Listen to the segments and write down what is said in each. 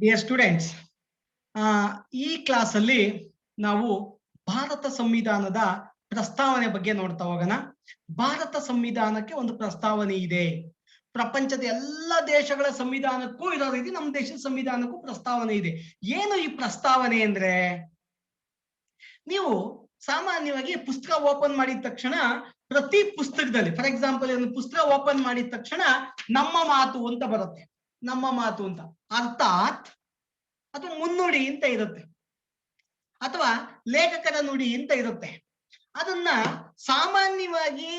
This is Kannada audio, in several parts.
ಡಿಯರ್ ಸ್ಟೂಡೆಂಟ್ಸ್, ಈ ಕ್ಲಾಸ್ ಅಲ್ಲಿ ನಾವು ಭಾರತ ಸಂವಿಧಾನದ ಪ್ರಸ್ತಾವನೆ ಬಗ್ಗೆ ನೋಡ್ತಾ ಹೋಗೋಣ. ಭಾರತ ಸಂವಿಧಾನಕ್ಕೆ ಒಂದು ಪ್ರಸ್ತಾವನೆ ಇದೆ. ಪ್ರಪಂಚದ ಎಲ್ಲ ದೇಶಗಳ ಸಂವಿಧಾನಕ್ಕೂ ಇರೋ ರೀತಿ ನಮ್ಮ ದೇಶದ ಸಂವಿಧಾನಕ್ಕೂ ಪ್ರಸ್ತಾವನೆ ಇದೆ. ಏನು ಈ ಪ್ರಸ್ತಾವನೆ ಅಂದ್ರೆ, ನೀವು ಸಾಮಾನ್ಯವಾಗಿ ಪುಸ್ತಕ ಓಪನ್ ಮಾಡಿದ ತಕ್ಷಣ ಪ್ರತಿ ಪುಸ್ತಕದಲ್ಲಿ, ಫಾರ್ ಎಕ್ಸಾಂಪಲ್ ಒಂದು ಪುಸ್ತಕ ಓಪನ್ ಮಾಡಿದ ತಕ್ಷಣ ನಮ್ಮ ಮಾತು ಅಂತ ಬರುತ್ತೆ. ನಮ್ಮ ಮಾತು ಅಂತ ಅರ್ಥಾತ್ ಅಥವಾ ಮುನ್ನುಡಿ ಅಂತ ಇರುತ್ತೆ, ಅಥವಾ ಲೇಖಕರ ನುಡಿ ಅಂತ ಇರುತ್ತೆ. ಅದನ್ನ ಸಾಮಾನ್ಯವಾಗಿ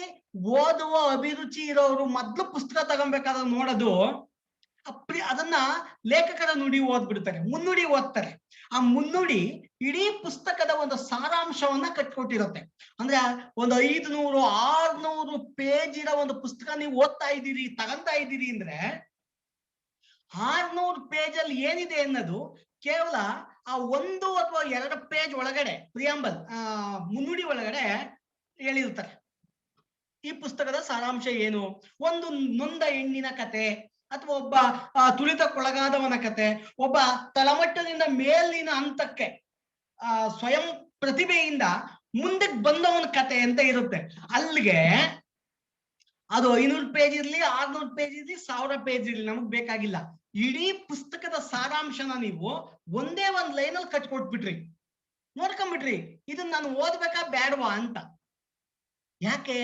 ಓದುವ ಅಭಿರುಚಿ ಇರೋರು ಮೊದ್ಲು ಪುಸ್ತಕ ತಗೊಬೇಕಾದ್ರೆ ನೋಡೋದು ಅದನ್ನ ಲೇಖಕರ ನುಡಿ ಓದ್ಬಿಡ್ತಾರೆ, ಮುನ್ನುಡಿ ಓದ್ತಾರೆ. ಆ ಮುನ್ನುಡಿ ಇಡೀ ಪುಸ್ತಕದ ಒಂದು ಸಾರಾಂಶವನ್ನ ಕಟ್ಕೊಟ್ಟಿರುತ್ತೆ. ಅಂದ್ರೆ ಒಂದು 500-600 ಪೇಜ್ ಇರೋ ಒಂದು ಪುಸ್ತಕ ನೀವು ಓದ್ತಾ ಇದ್ದೀರಿ, ತಗೊಂತಾ ಇದ್ದೀರಿ ಅಂದ್ರೆ 600 ಪೇಜ್ ಅಲ್ಲಿ ಏನಿದೆ ಅನ್ನೋದು ಕೇವಲ ಆ 1 ಅಥವಾ 2 ಪೇಜ್ ಒಳಗಡೆ ಪ್ರಿಯಾಂಬಲ್ ಮುನ್ನುಡಿ ಒಳಗಡೆ ಹೇಳಿರ್ತಾರೆ. ಈ ಪುಸ್ತಕದ ಸಾರಾಂಶ ಏನು, ಒಂದು ನೊಂದ ಹೆಣ್ಣಿನ ಕತೆ, ಅಥವಾ ಒಬ್ಬ ತುಳಿತಕ್ಕೊಳಗಾದವನ ಕತೆ, ಒಬ್ಬ ತಳಮಟ್ಟದಿಂದ ಮೇಲಿನ ಹಂತಕ್ಕೆ ಸ್ವಯಂ ಪ್ರತಿಭೆಯಿಂದ ಮುಂದಕ್ಕೆ ಬಂದವನ ಕತೆ ಅಂತ ಇರುತ್ತೆ. ಅಲ್ಲಿಗೆ ಅದು 500 ಪೇಜ್ ಇರ್ಲಿ, 600 ಪೇಜ್ ಇರ್ಲಿ, 1000 ಪೇಜ್ ಇರ್ಲಿ, ನಮಗ್ ಬೇಕಾಗಿಲ್ಲ. ಇಡೀ ಪುಸ್ತಕದ ಸಾರಾಂಶನ ನೀವು ಒಂದೇ ಒಂದ್ ಲೈನಲ್ಲಿ ಕಟ್ಕೊಟ್ಬಿಟ್ರಿ, ನೋಡ್ಕೊಂಡ್ಬಿಟ್ರಿ, ಇದನ್ನ ನಾನು ಓದ್ಬೇಕಾ ಬೇಡವಾ ಅಂತ. ಯಾಕೆ?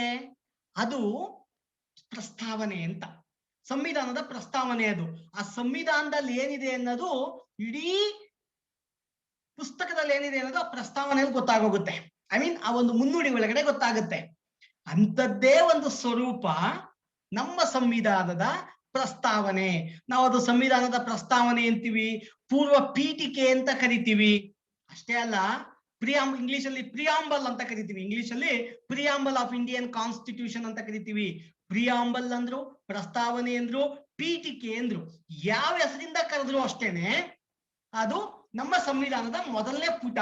ಅದು ಪ್ರಸ್ತಾವನೆ ಅಂತ, ಸಂವಿಧಾನದ ಪ್ರಸ್ತಾವನೆ ಅದು. ಆ ಸಂವಿಧಾನದಲ್ಲಿ ಏನಿದೆ ಅನ್ನೋದು, ಇಡೀ ಪುಸ್ತಕದಲ್ಲಿ ಏನಿದೆ ಅನ್ನೋದು ಆ ಪ್ರಸ್ತಾವನೆಯಲ್ಲಿ ಗೊತ್ತಾಗೋಗುತ್ತೆ. ಐ ಮೀನ್ ಆ ಒಂದು ಮುನ್ನುಡಿ ಒಳಗಡೆ ಗೊತ್ತಾಗುತ್ತೆ. ಅಂಥದ್ದೇ ಒಂದು ಸ್ವರೂಪ ನಮ್ಮ ಸಂವಿಧಾನದ ಪ್ರಸ್ತಾವನೆ. ನಾವು ಅದು ಸಂವಿಧಾನದ ಪ್ರಸ್ತಾವನೆ ಅಂತೀವಿ, ಪೂರ್ವ ಪೀಠಿಕೆ ಅಂತ ಕರಿತೀವಿ. ಅಷ್ಟೇ ಅಲ್ಲ, ಇಂಗ್ಲಿಷ್ ಅಲ್ಲಿ ಪ್ರಿಯಾಂಬಲ್ ಅಂತ ಕರಿತೀವಿ, ಇಂಗ್ಲಿಷ್ ಅಲ್ಲಿ ಪ್ರಿಯಾಂಬಲ್ ಆಫ್ ಇಂಡಿಯನ್ ಕಾನ್ಸ್ಟಿಟ್ಯೂಷನ್ ಅಂತ ಕರಿತೀವಿ. ಪ್ರಿಯಾಂಬಲ್ ಅಂದ್ರು, ಪ್ರಸ್ತಾವನೆ ಅಂದ್ರು, ಪೀಠಿಕೆ ಅಂದ್ರು, ಯಾವ ಹೆಸರಿಂದ ಕರೆದ್ರು ಅಷ್ಟೇನೆ ಅದು ನಮ್ಮ ಸಂವಿಧಾನದ ಮೊದಲನೇ ಪುಟ,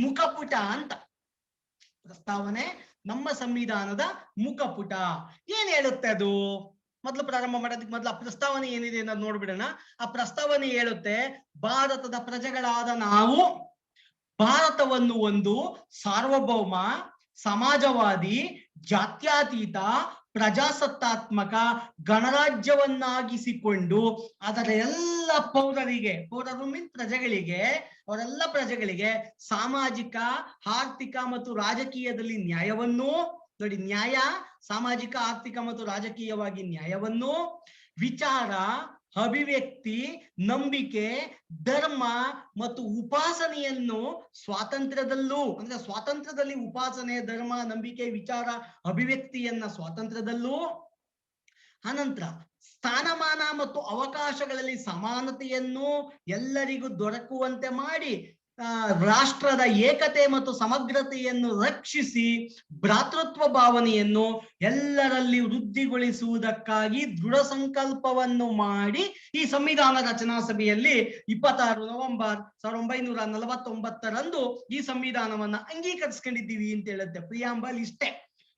ಮುಖಪುಟ ಅಂತ. ಪ್ರಸ್ತಾವನೆ ನಮ್ಮ ಸಂವಿಧಾನದ ಮುಖಪುಟ. ಏನ್ ಹೇಳುತ್ತೆ ಅದು? ಮೊದಲು ಪ್ರಾರಂಭ ಮಾಡೋದಕ್ಕೆ ಮೊದಲು ಆ ಪ್ರಸ್ತಾವನೆ ಏನಿದೆ ಅನ್ನೋದು ನೋಡ್ಬಿಡೋಣ. ಆ ಪ್ರಸ್ತಾವನೆ ಹೇಳುತ್ತೆ, ಭಾರತದ ಪ್ರಜೆಗಳಾದ ನಾವು ಭಾರತವನ್ನು ಒಂದು ಸಾರ್ವಭೌಮ, ಸಮಾಜವಾದಿ, ಜಾತ್ಯತೀತ, ಪ್ರಜಾಸತ್ತಾತ್ಮಕ ಗಣರಾಜ್ಯವನ್ನಾಗಿಸಿಕೊಂಡು ಅದರ ಎಲ್ಲ ಪೌರರಿಗೆ, ಪೌರರು ಮೀನ್ ಪ್ರಜೆಗಳಿಗೆ, ಅವರೆಲ್ಲ ಪ್ರಜೆಗಳಿಗೆ ಸಾಮಾಜಿಕ, ಆರ್ಥಿಕ ಮತ್ತು ರಾಜಕೀಯದಲ್ಲಿ ನ್ಯಾಯವನ್ನು, ನೋಡಿ ನ್ಯಾಯ, ಸಾಮಾಜಿಕ, ಆರ್ಥಿಕ ಮತ್ತು ರಾಜಕೀಯವಾಗಿ ನ್ಯಾಯವನ್ನು, ವಿಚಾರ, ಅಭಿವ್ಯಕ್ತಿ, ನಂಬಿಕೆ, ಧರ್ಮ ಮತ್ತು ಉಪಾಸನೆಯನ್ನು ಸ್ವಾತಂತ್ರ್ಯದಲ್ಲೂ, ಅಂದ್ರೆ ಸ್ವಾತಂತ್ರ್ಯದಲ್ಲಿ ಉಪಾಸನೆ, ಧರ್ಮ, ನಂಬಿಕೆ, ವಿಚಾರ, ಅಭಿವ್ಯಕ್ತಿಯನ್ನ ಸ್ವಾತಂತ್ರ್ಯದಲ್ಲೂ, ಅನಂತರ ಸ್ಥಾನಮಾನ ಮತ್ತು ಅವಕಾಶಗಳಲ್ಲಿ ಸಮಾನತೆಯನ್ನು ಎಲ್ಲರಿಗೂ ದೊರಕುವಂತೆ ಮಾಡಿ ರಾಷ್ಟ್ರದ ಏಕತೆ ಮತ್ತು ಸಮಗ್ರತೆಯನ್ನು ರಕ್ಷಿಸಿ ಭ್ರಾತೃತ್ವ ಭಾವನೆಯನ್ನು ಎಲ್ಲರಲ್ಲಿ ವೃದ್ಧಿಗೊಳಿಸುವುದಕ್ಕಾಗಿ ದೃಢ ಸಂಕಲ್ಪವನ್ನು ಮಾಡಿ ಈ ಸಂವಿಧಾನ ರಚನಾ ಸಭೆಯಲ್ಲಿ 26 ನವೆಂಬರ್ 1949 ಈ ಸಂವಿಧಾನವನ್ನ ಅಂಗೀಕರಿಸ್ಕೊಂಡಿದ್ದೀವಿ ಅಂತ ಹೇಳುತ್ತೆ. ಪ್ರಿಯಾಂಬಲ್ ಇಷ್ಟೇ.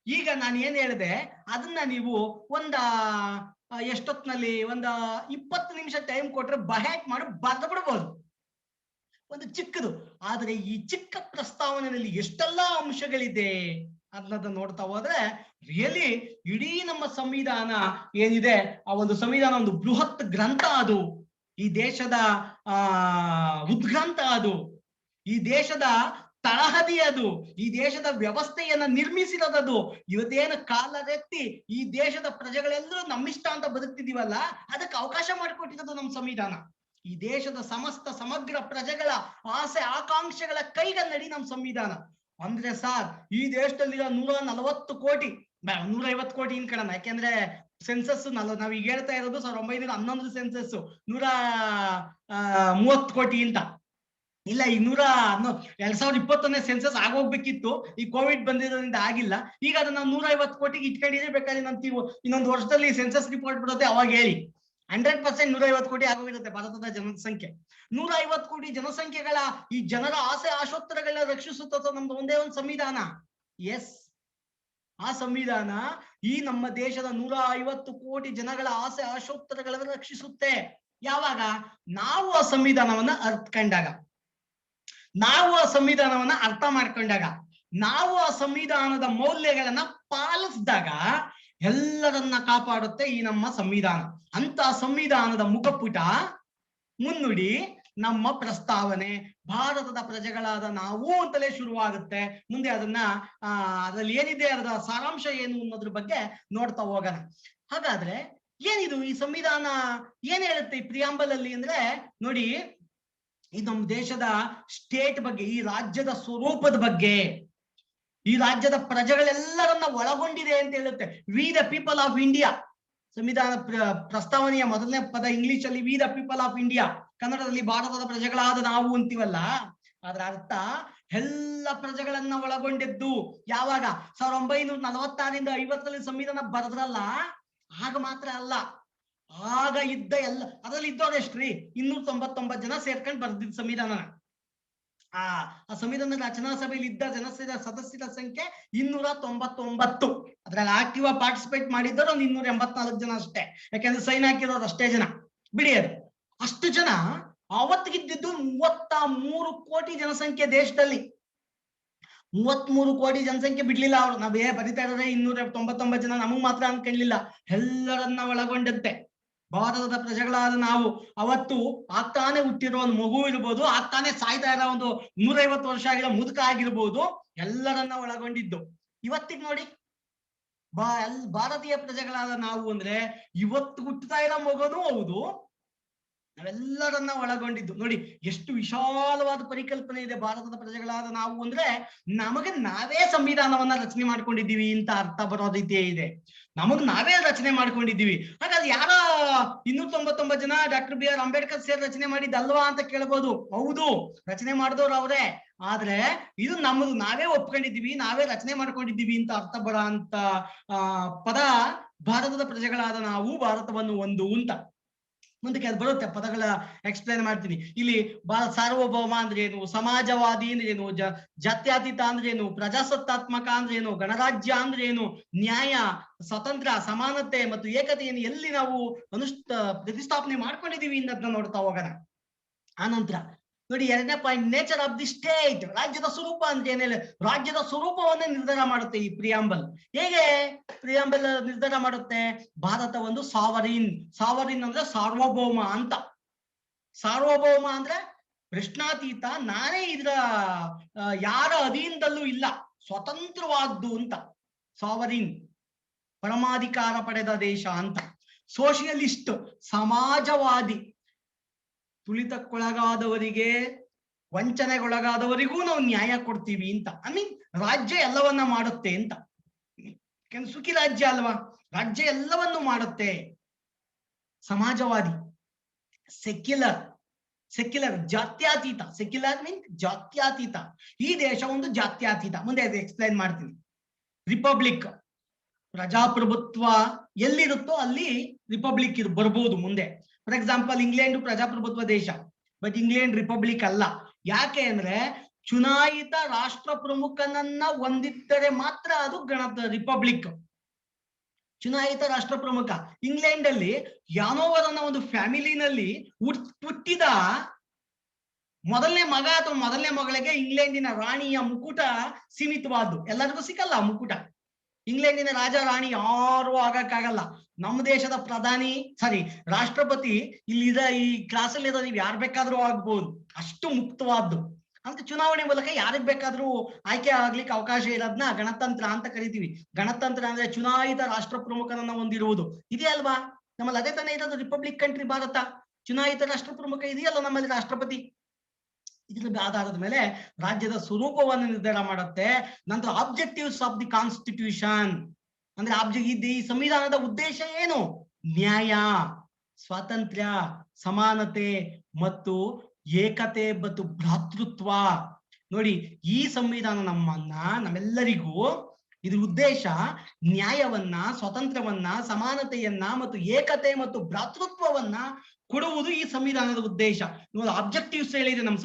ಈಗ ನಾನು ಏನ್ ಹೇಳಿದೆ ಅದನ್ನ ನೀವು ಎಷ್ಟೊತ್ತಿನಲ್ಲಿ 20 ನಿಮಿಷ ಟೈಮ್ ಕೊಟ್ರೆ ಬಹ್ಯಾಟ್ ಮಾಡಿ ಬರ್ದು ಬಿಡ್ಬೋದು, ಒಂದು ಚಿಕ್ಕದು. ಆದ್ರೆ ಈ ಚಿಕ್ಕ ಪ್ರಸ್ತಾವನೆಯಲ್ಲಿ ಎಷ್ಟೆಲ್ಲ ಅಂಶಗಳಿದೆ ಅನ್ನೋದನ್ನ ನೋಡ್ತಾ ಹೋದ್ರೆ ರಿಯಲಿ ಇಡೀ ನಮ್ಮ ಸಂವಿಧಾನ ಏನಿದೆ ಆ ಒಂದು ಸಂವಿಧಾನ ಒಂದು ಬೃಹತ್ ಗ್ರಂಥ. ಅದು ಈ ದೇಶದ ಉದ್ಗ್ರಂಥ, ಅದು ಈ ದೇಶದ ತಳಹದಿ, ಅದು ಈ ದೇಶದ ವ್ಯವಸ್ಥೆಯನ್ನ ನಿರ್ಮಿಸಿರೋದದು. ಇವತ್ತೇನು ಕಾಲರೆತ್ತಿ ಈ ದೇಶದ ಪ್ರಜೆಗಳೆಲ್ಲರೂ ನಮ್ಮಿಷ್ಟ ಅಂತ ಬದುಕ್ತಿದೀವಲ್ಲ, ಅದಕ್ಕೆ ಅವಕಾಶ ಮಾಡಿಕೊಟ್ಟಿರೋದು ನಮ್ಮ ಸಂವಿಧಾನ. ಈ ದೇಶದ ಸಮಸ್ತ ಸಮಗ್ರ ಪ್ರಜೆಗಳ ಆಸೆ ಆಕಾಂಕ್ಷೆಗಳ ಕೈಗನ್ನಡಿ ನಮ್ಮ ಸಂವಿಧಾನ. ಅಂದ್ರೆ ಸಾರ್, ಈ ದೇಶದಲ್ಲಿರೋ 140 ಕೋಟಿ, 150 ಕೋಟಿ ಇನ್ ಕಡೆ, ಯಾಕೆಂದ್ರೆ ಸೆನ್ಸಸ್ ನಾವೀಗ ಹೇಳ್ತಾ ಇರೋದು 1911 ಸೆನ್ಸಸ್ 130 ಕೋಟಿ ಅಂತ ಇಲ್ಲ. ಈ 2021ನೇ ಸೆನ್ಸಸ್ ಆಗೋಗ್ಬೇಕಿತ್ತು, ಈ ಕೋವಿಡ್ ಬಂದಿರೋದ್ರಿಂದ ಆಗಿಲ್ಲ. ಈಗ ಅದನ್ನ 150 ಕೋಟಿಗೆ ಇಟ್ಕೊಂಡಿದ್ರೆ ಬೇಕಾದ್ರೆ ನಂತೀವಿ ಇನ್ನೊಂದು ವರ್ಷದಲ್ಲಿ ಸೆನ್ಸಸ್ ರಿಪೋರ್ಟ್ ಬರುತ್ತೆ, ಅವಾಗ ಹೇಳಿ 100% 150 ಕೋಟಿ ಆಗೋಗಿರುತ್ತೆ ಭಾರತದ ಜನಸಂಖ್ಯೆ. 150 ಕೋಟಿ ಜನಸಂಖ್ಯೆಗಳ ಈ ಜನರ ಆಸೆ ಆಶೋತ್ತರಗಳನ್ನ ರಕ್ಷಿಸುತ್ತ ನಮ್ದು ಒಂದೇ ಒಂದು ಸಂವಿಧಾನ. ಎಸ್, ಆ ಸಂವಿಧಾನ ಈ ನಮ್ಮ ದೇಶದ 150 ಕೋಟಿ ಜನಗಳ ಆಸೆ ಆಶೋತ್ತರಗಳನ್ನು ರಕ್ಷಿಸುತ್ತೆ. ಯಾವಾಗ ನಾವು ಆ ಸಂವಿಧಾನವನ್ನ ಅರ್ಥಕೊಂಡಾಗ, ನಾವು ಆ ಸಂವಿಧಾನವನ್ನ ಅರ್ಥ ಮಾಡ್ಕೊಂಡಾಗ, ನಾವು ಆ ಸಂವಿಧಾನದ ಮೌಲ್ಯಗಳನ್ನ ಪಾಲಿಸಿದಾಗ ಎಲ್ಲರನ್ನ ಕಾಪಾಡುತ್ತೆ ಈ ನಮ್ಮ ಸಂವಿಧಾನ. ಅಂತ ಸಂವಿಧಾನದ ಮುಖಪುಟ ಮುನ್ನುಡಿ ನಮ್ಮ ಪ್ರಸ್ತಾವನೆ ಭಾರತದ ಪ್ರಜೆಗಳಾದ ನಾವು ಅಂತಲೇ ಶುರುವಾಗುತ್ತೆ. ಮುಂದೆ ಅದನ್ನ ಅದ್ರಲ್ಲಿ ಏನಿದೆ ಅದರ ಸಾರಾಂಶ ಏನು ಅನ್ನೋದ್ರ ಬಗ್ಗೆ ನೋಡ್ತಾ ಹೋಗೋಣ. ಹಾಗಾದ್ರೆ ಏನಿದು ಈ ಸಂವಿಧಾನ ಏನ್ ಹೇಳುತ್ತೆ ಈ ಪ್ರಿಯಾಂಬಲ್ ಅಲ್ಲಿ ಅಂದ್ರೆ, ನೋಡಿ ಇದು ನಮ್ಮ ದೇಶದ ಸ್ಟೇಟ್ ಬಗ್ಗೆ, ಈ ರಾಜ್ಯದ ಸ್ವರೂಪದ ಬಗ್ಗೆ, ಈ ರಾಜ್ಯದ ಪ್ರಜೆಗಳೆಲ್ಲರನ್ನ ಒಳಗೊಂಡಿದೆ ಅಂತ ಹೇಳುತ್ತೆ. We the people of India. ಸಂವಿಧಾನ ಪ್ರಸ್ತಾವನೆಯ ಮೊದಲನೇ ಪದ ಇಂಗ್ಲಿಷ್ ಅಲ್ಲಿ we the people of India, ಕನ್ನಡದಲ್ಲಿ ಭಾರತದ ಪ್ರಜೆಗಳಾದ ನಾವು ಅಂತೀವಲ್ಲ, ಅದರ ಅರ್ಥ ಎಲ್ಲ ಪ್ರಜೆಗಳನ್ನ ಒಳಗೊಂಡಿದ್ದು. ಯಾವಾಗ 1946ರಿಂದ 50ರಲ್ಲಿ ಸಂವಿಧಾನ ಬರೆದ್ರಲ್ಲ, ಆಗ ಮಾತ್ರ ಅಲ್ಲ, ಆಗ ಇದ್ದ ಎಲ್ಲ ಅದರಲ್ಲಿ ಇದ್ದವ್ರು ಎಷ್ಟ್ರಿ 299 ಜನ ಸೇರ್ಕೊಂಡು ಬರ್ದಿದ್ದ ಸಂವಿಧಾನ. ಆ ಸಂವಿಧಾನದ ರಚನಾ ಸಭೆಯಲ್ಲಿ ಇದ್ದ ಸದಸ್ಯರ ಸಂಖ್ಯೆ 299. ಅದ್ರಲ್ಲಿ ಆಕ್ಟಿವ್ ಆಗಿ ಪಾರ್ಟಿಸಿಪೇಟ್ ಮಾಡಿದ್ದವರು ಒಂದು 284 ಜನ ಅಷ್ಟೇ, ಯಾಕೆಂದ್ರೆ ಸೈನ್ ಹಾಕಿರೋರು ಅಷ್ಟೇ ಜನ, ಬಿಡಿ ಅದು. ಅಷ್ಟು ಜನ ಅವತ್ತಿಗಿದ್ದು 33 ಕೋಟಿ ಜನಸಂಖ್ಯೆ ದೇಶದಲ್ಲಿ. 33 ಕೋಟಿ ಜನಸಂಖ್ಯೆ ಬಿಡ್ಲಿಲ್ಲ ಅವರು. ನಾವೇ ಬರಿತಾ ಇರೋದೇ 299 ಜನ, ನಮಗ್ ಮಾತ್ರ ಅನ್ಕೊಳ್ಳಿಲ್ಲ, ಎಲ್ಲರನ್ನ ಒಳಗೊಂಡಂತೆ ಭಾರತದ ಪ್ರಜೆಗಳಾದ ನಾವು. ಅವತ್ತು ಆಗ್ತಾನೆ ಹುಟ್ಟಿರೋ ಒಂದು ಮಗು ಇರ್ಬೋದು, ಆಗ್ತಾನೆ ಸಾಯ್ತಾ ಇರೋ ಒಂದು 150 ವರ್ಷ ಆಗಿರೋ ಮುದುಕ ಆಗಿರ್ಬೋದು, ಎಲ್ಲರನ್ನ ಒಳಗೊಂಡಿದ್ದು. ಇವತ್ತಿಗೆ ನೋಡಿ ಭಾರತೀಯ ಪ್ರಜೆಗಳಾದ ನಾವು ಅಂದ್ರೆ ಇವತ್ತು ಹುಟ್ಟುತ್ತಾ ಇರೋ ಮಗುನೂ ಹೌದು, ನಾವೆಲ್ಲರನ್ನ ಒಳಗೊಂಡಿದ್ದು. ನೋಡಿ ಎಷ್ಟು ವಿಶಾಲವಾದ ಪರಿಕಲ್ಪನೆ ಇದೆ ಭಾರತದ ಪ್ರಜೆಗಳಾದ ನಾವು ಅಂದ್ರೆ. ನಮಗೆ ನಾವೇ ಸಂವಿಧಾನವನ್ನ ರಚನೆ ಮಾಡ್ಕೊಂಡಿದ್ದೀವಿ ಅಂತ ಅರ್ಥ ಬರೋ ರೀತಿಯೇ ಇದೆ. ನಮಗ್ ನಾವೇ ರಚನೆ ಮಾಡ್ಕೊಂಡಿದ್ದೀವಿ. ಹಾಗಾದ್ರೆ ಯಾರ 299 ಜನ ಡಾಕ್ಟರ್ ಬಿ ಆರ್ ಅಂಬೇಡ್ಕರ್ ಸೇರಿ ರಚನೆ ಮಾಡಿದ್ದಲ್ವಾ ಅಂತ ಕೇಳ್ಬೋದು. ಹೌದು, ರಚನೆ ಮಾಡಿದವ್ರು ಅವರೇ. ಆದ್ರೆ ಇದು ನಮ್ಮದು, ನಾವೇ ಒಪ್ಕೊಂಡಿದ್ದೀವಿ, ನಾವೇ ರಚನೆ ಮಾಡ್ಕೊಂಡಿದ್ದೀವಿ ಅಂತ ಅರ್ಥ ಬರೋ ಅಂತ ಪದ ಭಾರತದ ಪ್ರಜೆಗಳಾದ ನಾವು ಭಾರತವನ್ನು ಒಂದು ಅಂತ. ಮುಂದಕ್ಕೆ ಅದು ಬರುತ್ತೆ, ಪದಗಳ ಎಕ್ಸ್ಪ್ಲೇನ್ ಮಾಡ್ತೀನಿ. ಇಲ್ಲಿ ಸಾರ್ವಭೌಮ ಅಂದ್ರೆ ಏನು, ಸಮಾಜವಾದಿ ಅಂದ್ರೆ ಏನು, ಜಾತ್ಯತೀತ ಅಂದ್ರೆ ಏನು, ಪ್ರಜಾಸತ್ತಾತ್ಮಕ ಅಂದ್ರೆ ಏನು, ಗಣರಾಜ್ಯ ಅಂದ್ರೆ ಏನು, ನ್ಯಾಯ, ಸ್ವತಂತ್ರ, ಸಮಾನತೆ ಮತ್ತು ಏಕತೆಯನ್ನು ಎಲ್ಲಿ ನಾವು ಪ್ರತಿಷ್ಠಾಪನೆ ಮಾಡ್ಕೊಂಡಿದೀವಿ ಅನ್ನೋದನ್ನ ನೋಡ್ತಾ ಹೋಗೋಣ. ಆನಂತರ ನೋಡಿ 2ನೇ point, nature of the state. ರಾಜ್ಯದ ಸ್ವರೂಪ ಅಂದ್ರೆ ಏನಿಲ್ಲ, ರಾಜ್ಯದ ಸ್ವರೂಪವನ್ನೇ ನಿರ್ಧಾರ ಮಾಡುತ್ತೆ ಈ ಪ್ರಿಯಾಂಬಲ್. ಹೇಗೆ ಪ್ರಿಯಾಂಬಲ್ ನಿರ್ಧಾರ ಮಾಡುತ್ತೆ? ಭಾರತ ಒಂದು ಸಾವರಿನ್. ಸಾವರಿನ್ ಅಂದ್ರೆ ಸಾರ್ವಭೌಮ ಅಂತ. ಸಾರ್ವಭೌಮ ಅಂದ್ರೆ ಪ್ರಶ್ನಾತೀತ, ನಾನೇ ಇದರ ಯಾರ ಅಧೀನದಲ್ಲೂ ಇಲ್ಲ, ಸ್ವತಂತ್ರವಾದ್ದು ಅಂತ. ಸಾವರಿನ್ ಪರಮಾಧಿಕಾರ ಪಡೆದ ದೇಶ ಅಂತ. ಸೋಷಿಯಲಿಸ್ಟ್ ಸಮಾಜವಾದಿ, ತುಳಿತಕ್ಕೊಳಗಾದವರಿಗೆ, ವಂಚನೆಗೊಳಗಾದವರಿಗೂ ನಾವು ನ್ಯಾಯ ಕೊಡ್ತೀವಿ ಅಂತ. ಐ ಮೀನ್ ರಾಜ್ಯ ಎಲ್ಲವನ್ನ ಮಾಡುತ್ತೆ ಅಂತ. ಸುಖಿ ರಾಜ್ಯ ಅಲ್ವಾ, ರಾಜ್ಯ ಎಲ್ಲವನ್ನು ಮಾಡುತ್ತೆ. ಸಮಾಜವಾದಿ, ಸೆಕ್ಯುಲರ್, ಸೆಕ್ಯುಲರ್ ಜಾತ್ಯತೀತ. ಸೆಕ್ಯುಲರ್ ಮೀನ್ಸ್ ಜಾತ್ಯತೀತ. ಈ ದೇಶ ಒಂದು ಜಾತ್ಯತೀತ. ಮುಂದೆ ಅದು ಎಕ್ಸ್ಪ್ಲೈನ್ ಮಾಡ್ತೀನಿ. ರಿಪಬ್ಲಿಕ್, ಪ್ರಜಾಪ್ರಭುತ್ವ ಎಲ್ಲಿರುತ್ತೋ ಅಲ್ಲಿ ರಿಪಬ್ಲಿಕ್ ಬರ್ಬೋದು ಮುಂದೆ. ಫಾರ್ ಎಕ್ಸಾಂಪಲ್ ಇಂಗ್ಲೆಂಡ್ ಪ್ರಜಾಪ್ರಭುತ್ವ ದೇಶ, ಬಟ್ ಇಂಗ್ಲೆಂಡ್ ರಿಪಬ್ಲಿಕ್ ಅಲ್ಲ. ಯಾಕೆ ಅಂದ್ರೆ ಚುನಾಯಿತ ರಾಷ್ಟ್ರ ಪ್ರಮುಖನನ್ನ ಹೊಂದಿದ್ದರೆ ಮಾತ್ರ ಅದು ರಿಪಬ್ಲಿಕ್, ಚುನಾಯಿತ ರಾಷ್ಟ್ರ ಪ್ರಮುಖ. ಇಂಗ್ಲೆಂಡ್ ಅಲ್ಲಿ ಯಾನೋವರನ್ನ ಒಂದು ಫ್ಯಾಮಿಲಿನಲ್ಲಿ ಹುಟ್ಟಿದ ಮೊದಲನೇ ಮಗ ಅಥವಾ ಮೊದಲನೇ ಮಗಳಿಗೆ ಇಂಗ್ಲೆಂಡಿನ ರಾಣಿಯ ಮುಕುಟ ಸೀಮಿತವಾದ್ದು, ಎಲ್ಲರಿಗೂ ಸಿಕ್ಕಲ್ಲ ಮುಕುಟ. ಇಂಗ್ಲೆಂಡಿನ ರಾಜ ರಾಣಿ ಯಾರು ಆಗಕ್ಕಾಗಲ್ಲ. ನಮ್ಮ ದೇಶದ ಪ್ರಧಾನಿ ರಾಷ್ಟ್ರಪತಿ ಇಲ್ಲಿದ ಈ ಕ್ಲಾಸಲ್ಲಿ ಇರೋ ನೀವು ಯಾರು ಬೇಕಾದ್ರೂ ಆಗ್ಬೋದು, ಅಷ್ಟು ಮುಕ್ತವಾದ್ದು. ಅಂತ ಚುನಾವಣೆ ಮೂಲಕ ಯಾರಿಗ್ ಬೇಕಾದ್ರೂ ಆಯ್ಕೆ ಆಗ್ಲಿಕ್ಕೆ ಅವಕಾಶ ಇರೋದನ್ನ ಗಣತಂತ್ರ ಅಂತ ಕರಿತೀವಿ. ಗಣತಂತ್ರ ಅಂದ್ರೆ ಚುನಾಯಿತ ರಾಷ್ಟ್ರ ಪ್ರಮುಖನನ್ನ ಹೊಂದಿರುವುದು. ಇದೆಯಲ್ವಾ ನಮ್ಮಲ್ಲಿ? ಅದೇ ತಾನೇ ಇರೋದು ರಿಪಬ್ಲಿಕ್ ಕಂಟ್ರಿ ಭಾರತ. ಚುನಾಯಿತ ರಾಷ್ಟ್ರ ಪ್ರಮುಖ ಇದೆಯಲ್ಲ ನಮ್ಮಲ್ಲಿ ರಾಷ್ಟ್ರಪತಿ. ಇದರ ಆಧಾರದ ಮೇಲೆ ರಾಜ್ಯದ ಸ್ವರೂಪವನ್ನು ನಿರ್ಧಾರ ಮಾಡುತ್ತೆ. ನಂತರ ಆಬ್ಜೆಕ್ಟಿವ್ಸ್ ಆಫ್ ದಿ ಕಾನ್ಸ್ಟಿಟ್ಯೂಷನ್ ಅಂದ್ರೆ ಈ ಸಂವಿಧಾನದ ಉದ್ದೇಶ ಏನು? ನ್ಯಾಯ, ಸ್ವಾತಂತ್ರ್ಯ, ಸಮಾನತೆ ಮತ್ತು ಏಕತೆ ಮತ್ತು ಭ್ರಾತೃತ್ವ. ನೋಡಿ ಈ ಸಂವಿಧಾನ ನಮ್ಮೆಲ್ಲರಿಗೂ ಇದ್ರ ಉದ್ದೇಶ ನ್ಯಾಯವನ್ನ, ಸ್ವಾತಂತ್ರ್ಯವನ್ನ, ಸಮಾನತೆಯನ್ನ ಮತ್ತು ಏಕತೆ ಮತ್ತು ಭ್ರಾತೃತ್ವವನ್ನ ಕೊಡುವುದು ಈ ಸಂವಿಧಾನದ ಉದ್ದೇಶ. ನೋಡಿ ಆಬ್ಜೆಕ್ಟಿವ್ಸ್ ಹೇಳಿದೆ ನಮ್ಮ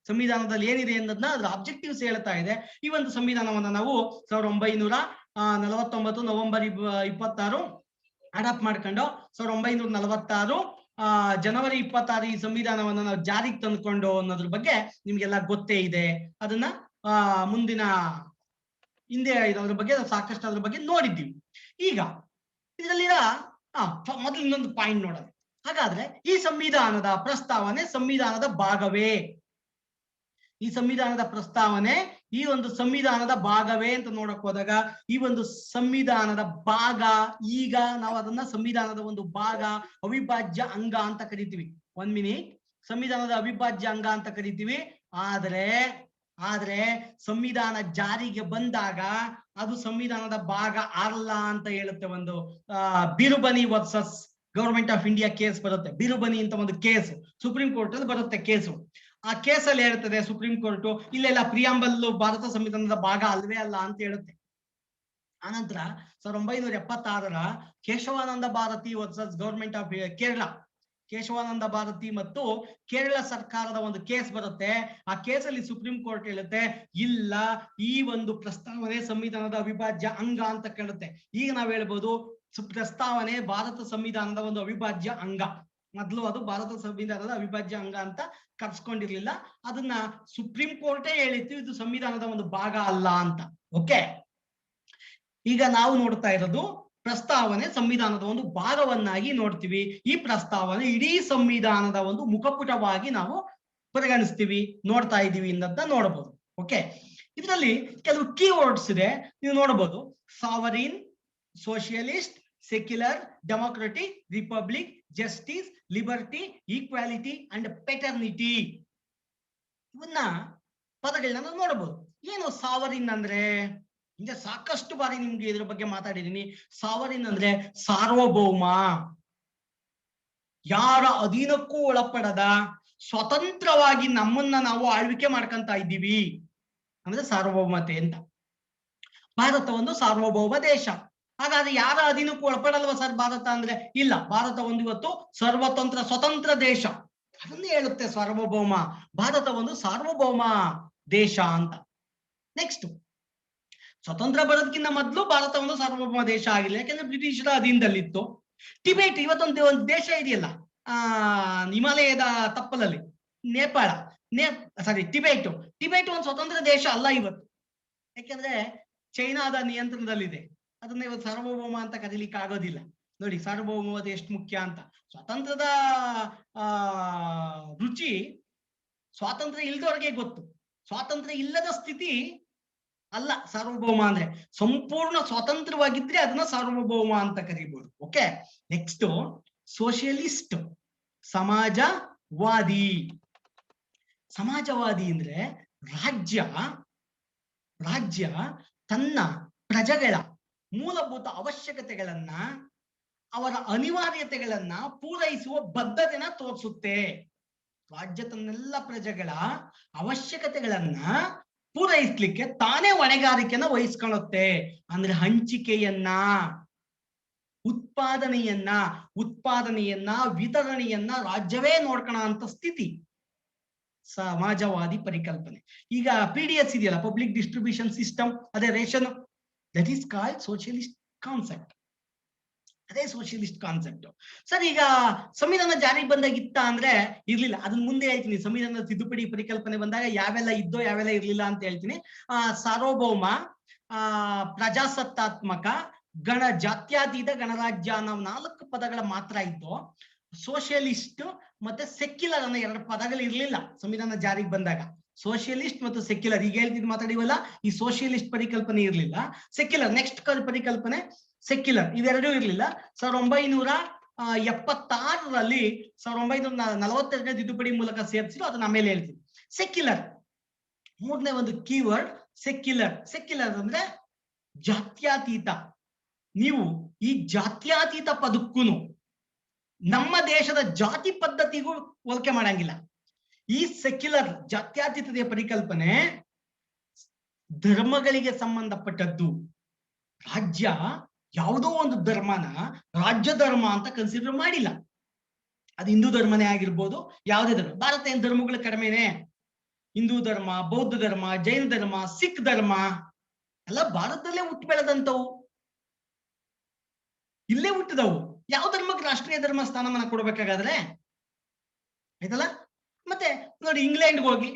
ಸಂವಿಧಾನದಲ್ಲಿ ಏನಿದೆ ಅನ್ನೋದನ್ನ ಅದ್ರ ಆಬ್ಜೆಕ್ಟಿವ್ಸ್ ಹೇಳ್ತಾ ಇದೆ. ಈ ಒಂದು ಸಂವಿಧಾನವನ್ನ ನಾವು 1949 ನವೆಂಬರ್ 26 ಅಡಾಪ್ಟ್ ಮಾಡ್ಕೊಂಡು 1946 ಜನವರಿ 26 ಈ ಸಂವಿಧಾನವನ್ನ ನಾವು ಜಾರಿಗೆ ತಂದುಕೊಂಡು ಅನ್ನೋದ್ರ ಬಗ್ಗೆ ನಿಮ್ಗೆಲ್ಲ ಗೊತ್ತೇ ಇದೆ. ಅದನ್ನ ಮುಂದಿನ ಹಿಂದೆ ಇರೋದ್ರ ಬಗ್ಗೆ ಸಾಕಷ್ಟು ಅದ್ರ ಬಗ್ಗೆ ನೋಡಿದ್ದೀವಿ. ಈಗ ಇದರಲ್ಲಿರ ಮೊದಲು ಇನ್ನೊಂದು ಪಾಯಿಂಟ್ ನೋಡೋಣ. ಹಾಗಾದ್ರೆ ಈ ಸಂವಿಧಾನದ ಪ್ರಸ್ತಾವನೆ ಸಂವಿಧಾನದ ಭಾಗವೇ? ಈ ಸಂವಿಧಾನದ ಪ್ರಸ್ತಾವನೆ ಈ ಒಂದು ಸಂವಿಧಾನದ ಭಾಗವೇ ಅಂತ ನೋಡಕ್ ಹೋದಾಗ ಈ ಒಂದು ಸಂವಿಧಾನದ ಭಾಗ, ಈಗ ನಾವು ಅದನ್ನ ಸಂವಿಧಾನದ ಒಂದು ಭಾಗ, ಅವಿಭಾಜ್ಯ ಅಂಗ ಅಂತ ಕರಿತೀವಿ. 1 ಮಿನಿಟ್. ಸಂವಿಧಾನದ ಅವಿಭಾಜ್ಯ ಅಂಗ ಅಂತ ಕರಿತೀವಿ. ಆದ್ರೆ ಸಂವಿಧಾನ ಜಾರಿಗೆ ಬಂದಾಗ ಅದು ಸಂವಿಧಾನದ ಭಾಗ ಅಲ್ಲ ಅಂತ ಹೇಳುತ್ತೆ. ಒಂದು Berubari versus government of India case ಬರುತ್ತೆ. ಬಿರುಬನಿ ಅಂತ ಒಂದು ಕೇಸ್ ಸುಪ್ರೀಂ ಕೋರ್ಟ್ ಅಲ್ಲಿ ಬರುತ್ತೆ ಕೇಸು. ಆ ಕೇಸಲ್ಲಿ ಹೇಳ್ತದೆ ಸುಪ್ರೀಂ ಕೋರ್ಟ್ ಇಲ್ಲೆಲ್ಲ ಪ್ರಿಯಾಂಬಲ್ ಭಾರತ ಸಂವಿಧಾನದ ಭಾಗ ಅಲ್ವೇ ಅಲ್ಲ ಅಂತ ಹೇಳುತ್ತೆ. ಆನಂತರ 1976ರ Kesavananda Bharati versus government of Kerala, Kesavananda Bharati ಮತ್ತು ಕೇರಳ ಸರ್ಕಾರದ ಒಂದು ಕೇಸ್ ಬರುತ್ತೆ. ಆ ಕೇಸಲ್ಲಿ ಸುಪ್ರೀಂ ಕೋರ್ಟ್ ಹೇಳುತ್ತೆ ಇಲ್ಲ, ಈ ಒಂದು ಪ್ರಸ್ತಾವನೆ ಸಂವಿಧಾನದ ಅವಿಭಾಜ್ಯ ಅಂಗ ಅಂತ ಕೇಳುತ್ತೆ. ಈಗ ನಾವ್ ಹೇಳ್ಬೋದು ಪ್ರಸ್ತಾವನೆ ಭಾರತ ಸಂವಿಧಾನದ ಒಂದು ಅವಿಭಾಜ್ಯ ಅಂಗ. ಮೊದಲು ಅದು ಭಾರತ ಸಂವಿಧಾನದ ಅವಿಭಾಜ್ಯ ಅಂಗ ಅಂತ ಕರ್ಸ್ಕೊಂಡಿರ್ಲಿಲ್ಲ. ಅದನ್ನ ಸುಪ್ರೀಂ ಕೋರ್ಟೇ ಹೇಳಿತ್ತು ಇದು ಸಂವಿಧಾನದ ಒಂದು ಭಾಗ ಅಲ್ಲ ಅಂತ. ಓಕೆ, ಈಗ ನಾವು ನೋಡ್ತಾ ಇರೋದು ಪ್ರಸ್ತಾವನೆ ಸಂವಿಧಾನದ ಒಂದು ಭಾಗವನ್ನಾಗಿ ನೋಡ್ತೀವಿ. ಈ ಪ್ರಸ್ತಾವನೆ ಇಡೀ ಸಂವಿಧಾನದ ಒಂದು ಮುಖಪುಟವಾಗಿ ನಾವು ಪರಿಗಣಿಸ್ತೀವಿ, ನೋಡ್ತಾ ಇದ್ದೀವಿ ಅಂತ ನೋಡಬಹುದು. ಓಕೆ, ಇದರಲ್ಲಿ ಕೆಲವು ಕೀವರ್ಡ್ಸ್ ಇದೆ, ನೀವು ನೋಡಬಹುದು. Sovereign, socialist, secular, democratic, republic, justice, liberty, equality and paternity. ಇವನ್ನ ಪದಗಳನ್ನ ನಾವು ನೋಡಬಹುದು. ಏನು ಸಾವರಿನ್ ಅಂದ್ರೆ? ಹಿಂದೆ ಸಾಕಷ್ಟು ಬಾರಿ ನಿಮ್ಗೆ ಇದ್ರ ಬಗ್ಗೆ ಮಾತಾಡಿದೀನಿ. ಸಾವರಿನ್ ಅಂದ್ರೆ ಸಾರ್ವಭೌಮ, ಯಾರ ಅಧೀನಕ್ಕೂ ಒಳಪಡದ, ಸ್ವತಂತ್ರವಾಗಿ ನಮ್ಮನ್ನ ನಾವು ಆಳ್ವಿಕೆ ಮಾಡ್ಕೊಂತ ಇದ್ದೀವಿ ಅಂದ್ರೆ ಸಾರ್ವಭೌಮತೆ ಅಂತ. ಭಾರತ ಒಂದು ಸಾರ್ವಭೌಮ ದೇಶ. ಹಾಗಾದ್ರೆ ಯಾರ ಅಧೀನಕ್ಕೂ ಒಳಪಡಲ್ವ ಸರ್ ಭಾರತ ಅಂದ್ರೆ? ಇಲ್ಲ, ಭಾರತ ಒಂದು ಇವತ್ತು ಸರ್ವತಂತ್ರ ಸ್ವತಂತ್ರ ದೇಶ. ಅದನ್ನೇ ಹೇಳುತ್ತೆ ಸಾರ್ವಭೌಮ. ಭಾರತ ಒಂದು ಸಾರ್ವಭೌಮ ದೇಶ ಅಂತ. ನೆಕ್ಸ್ಟ್, ಸ್ವತಂತ್ರ ಬರೋದಕ್ಕಿಂತ ಮೊದಲು ಭಾರತ ಒಂದು ಸಾರ್ವಭೌಮ ದೇಶ ಆಗಿಲ್ಲ, ಯಾಕಂದ್ರೆ ಬ್ರಿಟಿಷರ ಅಧೀನದಲ್ಲಿತ್ತು. ಟಿಬೇಟ್ ಇವತ್ತೊಂದು ಒಂದು ದೇಶ ಇದೆಯಲ್ಲ ಹಿಮಾಲಯದ ತಪ್ಪಲಲ್ಲಿ, ನೇಪಾಳ, ಟಿಬೇಟ್ ಒಂದು ಸ್ವತಂತ್ರ ದೇಶ ಅಲ್ಲ ಇವತ್ತು. ಯಾಕೆಂದ್ರೆ ಚೈನಾದ ನಿಯಂತ್ರಣದಲ್ಲಿದೆ. ಅದನ್ನ ಇವತ್ತು ಸಾರ್ವಭೌಮ ಅಂತ ಕರೀಲಿಕ್ಕೆ ಆಗೋದಿಲ್ಲ. ನೋಡಿ ಸಾರ್ವಭೌಮತೆ ಎಷ್ಟು ಮುಖ್ಯ ಅಂತ. ಸ್ವಾತಂತ್ರ್ಯದ ರುಚಿ ಸ್ವಾತಂತ್ರ್ಯ ಇಲ್ದವ್ರಿಗೆ ಗೊತ್ತು. ಸ್ವಾತಂತ್ರ್ಯ ಇಲ್ಲದ ಸ್ಥಿತಿ ಅಲ್ಲ ಸಾರ್ವಭೌಮ ಅಂದ್ರೆ. ಸಂಪೂರ್ಣ ಸ್ವಾತಂತ್ರ್ಯವಾಗಿದ್ರೆ ಅದನ್ನ ಸಾರ್ವಭೌಮ ಅಂತ ಕರೀಬಹುದು. ಓಕೆ, ನೆಕ್ಸ್ಟ್ ಸೋಷಿಯಲಿಸ್ಟ್, ಸಮಾಜವಾದಿ. ಸಮಾಜವಾದಿ ಅಂದ್ರೆ ರಾಜ್ಯ ತನ್ನ ಪ್ರಜೆಗಳ ಮೂಲಭೂತ ಅವಶ್ಯಕತೆಗಳನ್ನ, ಅವರ ಅನಿವಾರ್ಯತೆಗಳನ್ನ ಪೂರೈಸುವ ಬದ್ಧತೆನ ತೋರಿಸುತ್ತೆ. ರಾಜ್ಯ ತನ್ನೆಲ್ಲ ಪ್ರಜೆಗಳ ಅವಶ್ಯಕತೆಗಳನ್ನ ಪೂರೈಸ್ಲಿಕ್ಕೆ ತಾನೇ ಹೊಣೆಗಾರಿಕೆನ ವಹಿಸ್ಕೊಳ್ಳುತ್ತೆ. ಅಂದ್ರೆ ಹಂಚಿಕೆಯನ್ನ, ಉತ್ಪಾದನೆಯನ್ನ, ವಿತರಣೆಯನ್ನ ರಾಜ್ಯವೇ ನೋಡ್ಕೋಣ ಅಂತ ಸ್ಥಿತಿ ಸಮಾಜವಾದಿ ಪರಿಕಲ್ಪನೆ. ಈಗ PDS ಇದೆಯಲ್ಲ, ಪಬ್ಲಿಕ್ ಡಿಸ್ಟ್ರಿಬ್ಯೂಷನ್ ಸಿಸ್ಟಮ್, ಅದೇ ration, that is called socialist concept. ಅದೇ ಸೋಷಿಯಲಿಸ್ಟ್ ಕಾನ್ಸೆಪ್ಟ್. ಸರ್, ಈಗ ಸಂವಿಧಾನ ಜಾರಿಗೆ ಬಂದಾಗಿತ್ತ ಅಂದ್ರೆ ಇರ್ಲಿಲ್ಲ. ಅದನ್ನ ಮುಂದೆ ಹೇಳ್ತೀನಿ. ಸಂವಿಧಾನದ ತಿದ್ದುಪಡಿ ಪರಿಕಲ್ಪನೆ ಬಂದಾಗ ಯಾವೆಲ್ಲ ಇದ್ದೋ ಯಾವೆಲ್ಲ ಇರ್ಲಿಲ್ಲ ಅಂತ ಹೇಳ್ತೀನಿ. ಸಾರ್ವಭೌಮ, ಪ್ರಜಾಸತ್ತಾತ್ಮಕ, ಜಾತ್ಯತೀತ, ಗಣರಾಜ್ಯ ಅನ್ನೋ 4 ಪದಗಳ ಮಾತ್ರ ಇತ್ತು. ಸೋಷಿಯಲಿಸ್ಟ್ ಮತ್ತೆ ಸೆಕ್ಯುಲರ್ ಅನ್ನೋ 2 ಪದಗಳು ಇರ್ಲಿಲ್ಲ ಸಂವಿಧಾನ ಜಾರಿಗೆ ಬಂದಾಗ. ಸೋಷಿಯಲಿಸ್ಟ್ ಮತ್ತು ಸೆಕ್ಯುಲರ್, ಈಗ ಹೇಳ್ತಿದ್ ಮಾತಾಡಿವಲ್ಲ, ಈ ಸೋಷಿಯಲಿಸ್ಟ್ ಪರಿಕಲ್ಪನೆ ಇರ್ಲಿಲ್ಲ. ಸೆಕ್ಯುಲರ್ ನೆಕ್ಸ್ಟ್ ಪರಿಕಲ್ಪನೆ ಸೆಕ್ಯುಲರ್, ಇವೆರಡೂ ಇರ್ಲಿಲ್ಲ. 1976ರಲ್ಲಿ 1942ನೇ ತಿದ್ದುಪಡಿ ಮೂಲಕ ಸೇರಿಸಿದ್ರು. ಅದನ್ನ ಆಮೇಲೆ ಹೇಳ್ತೀನಿ. ಸೆಕ್ಯುಲರ್, 3ನೇ ಒಂದು ಕೀವರ್ಡ್ ಸೆಕ್ಯುಲರ್ ಅಂದ್ರೆ ಜಾತ್ಯತೀತ. ನೀವು ಈ ಜಾತ್ಯತೀತ ಪದಕ್ಕೂ ನಮ್ಮ ದೇಶದ ಜಾತಿ ಪದ್ಧತಿಗೂ ಹೋಲಿಕೆ ಮಾಡಂಗಿಲ್ಲ. ಈ ಸೆಕ್ಯುಲರ್ ಜಾತ್ಯತೀತತೆಯ ಪರಿಕಲ್ಪನೆ ಧರ್ಮಗಳಿಗೆ ಸಂಬಂಧಪಟ್ಟದ್ದು. ರಾಜ್ಯ ಯಾವುದೋ ಒಂದು ಧರ್ಮನ ರಾಜ್ಯ ಧರ್ಮ ಅಂತ ಕನ್ಸಿಡರ್ ಮಾಡಿಲ್ಲ. ಅದು ಹಿಂದೂ ಧರ್ಮನೇ ಆಗಿರ್ಬೋದು, ಯಾವುದೇ ಧರ್ಮ. ಭಾರತ ಏನ್ ಧರ್ಮಗಳು ಕಡಿಮೆನೆ? ಹಿಂದೂ ಧರ್ಮ, ಬೌದ್ಧ ಧರ್ಮ, ಜೈನ ಧರ್ಮ, ಸಿಖ್ ಧರ್ಮ ಎಲ್ಲ ಭಾರತದಲ್ಲೇ ಹುಟ್ಟು ಬೆಳೆದಂತವು, ಇಲ್ಲೇ ಹುಟ್ಟಿದವು. ಯಾವ ಧರ್ಮಕ್ಕೆ ರಾಷ್ಟ್ರೀಯ ಧರ್ಮ ಸ್ಥಾನಮಾನ ಕೊಡ್ಬೇಕಾಗಾದ್ರೆ ಆಯ್ತಲ್ಲ. ಮತ್ತೆ ನೋಡಿ ಇಂಗ್ಲೆಂಡ್ಗೆ ಹೋಗಿ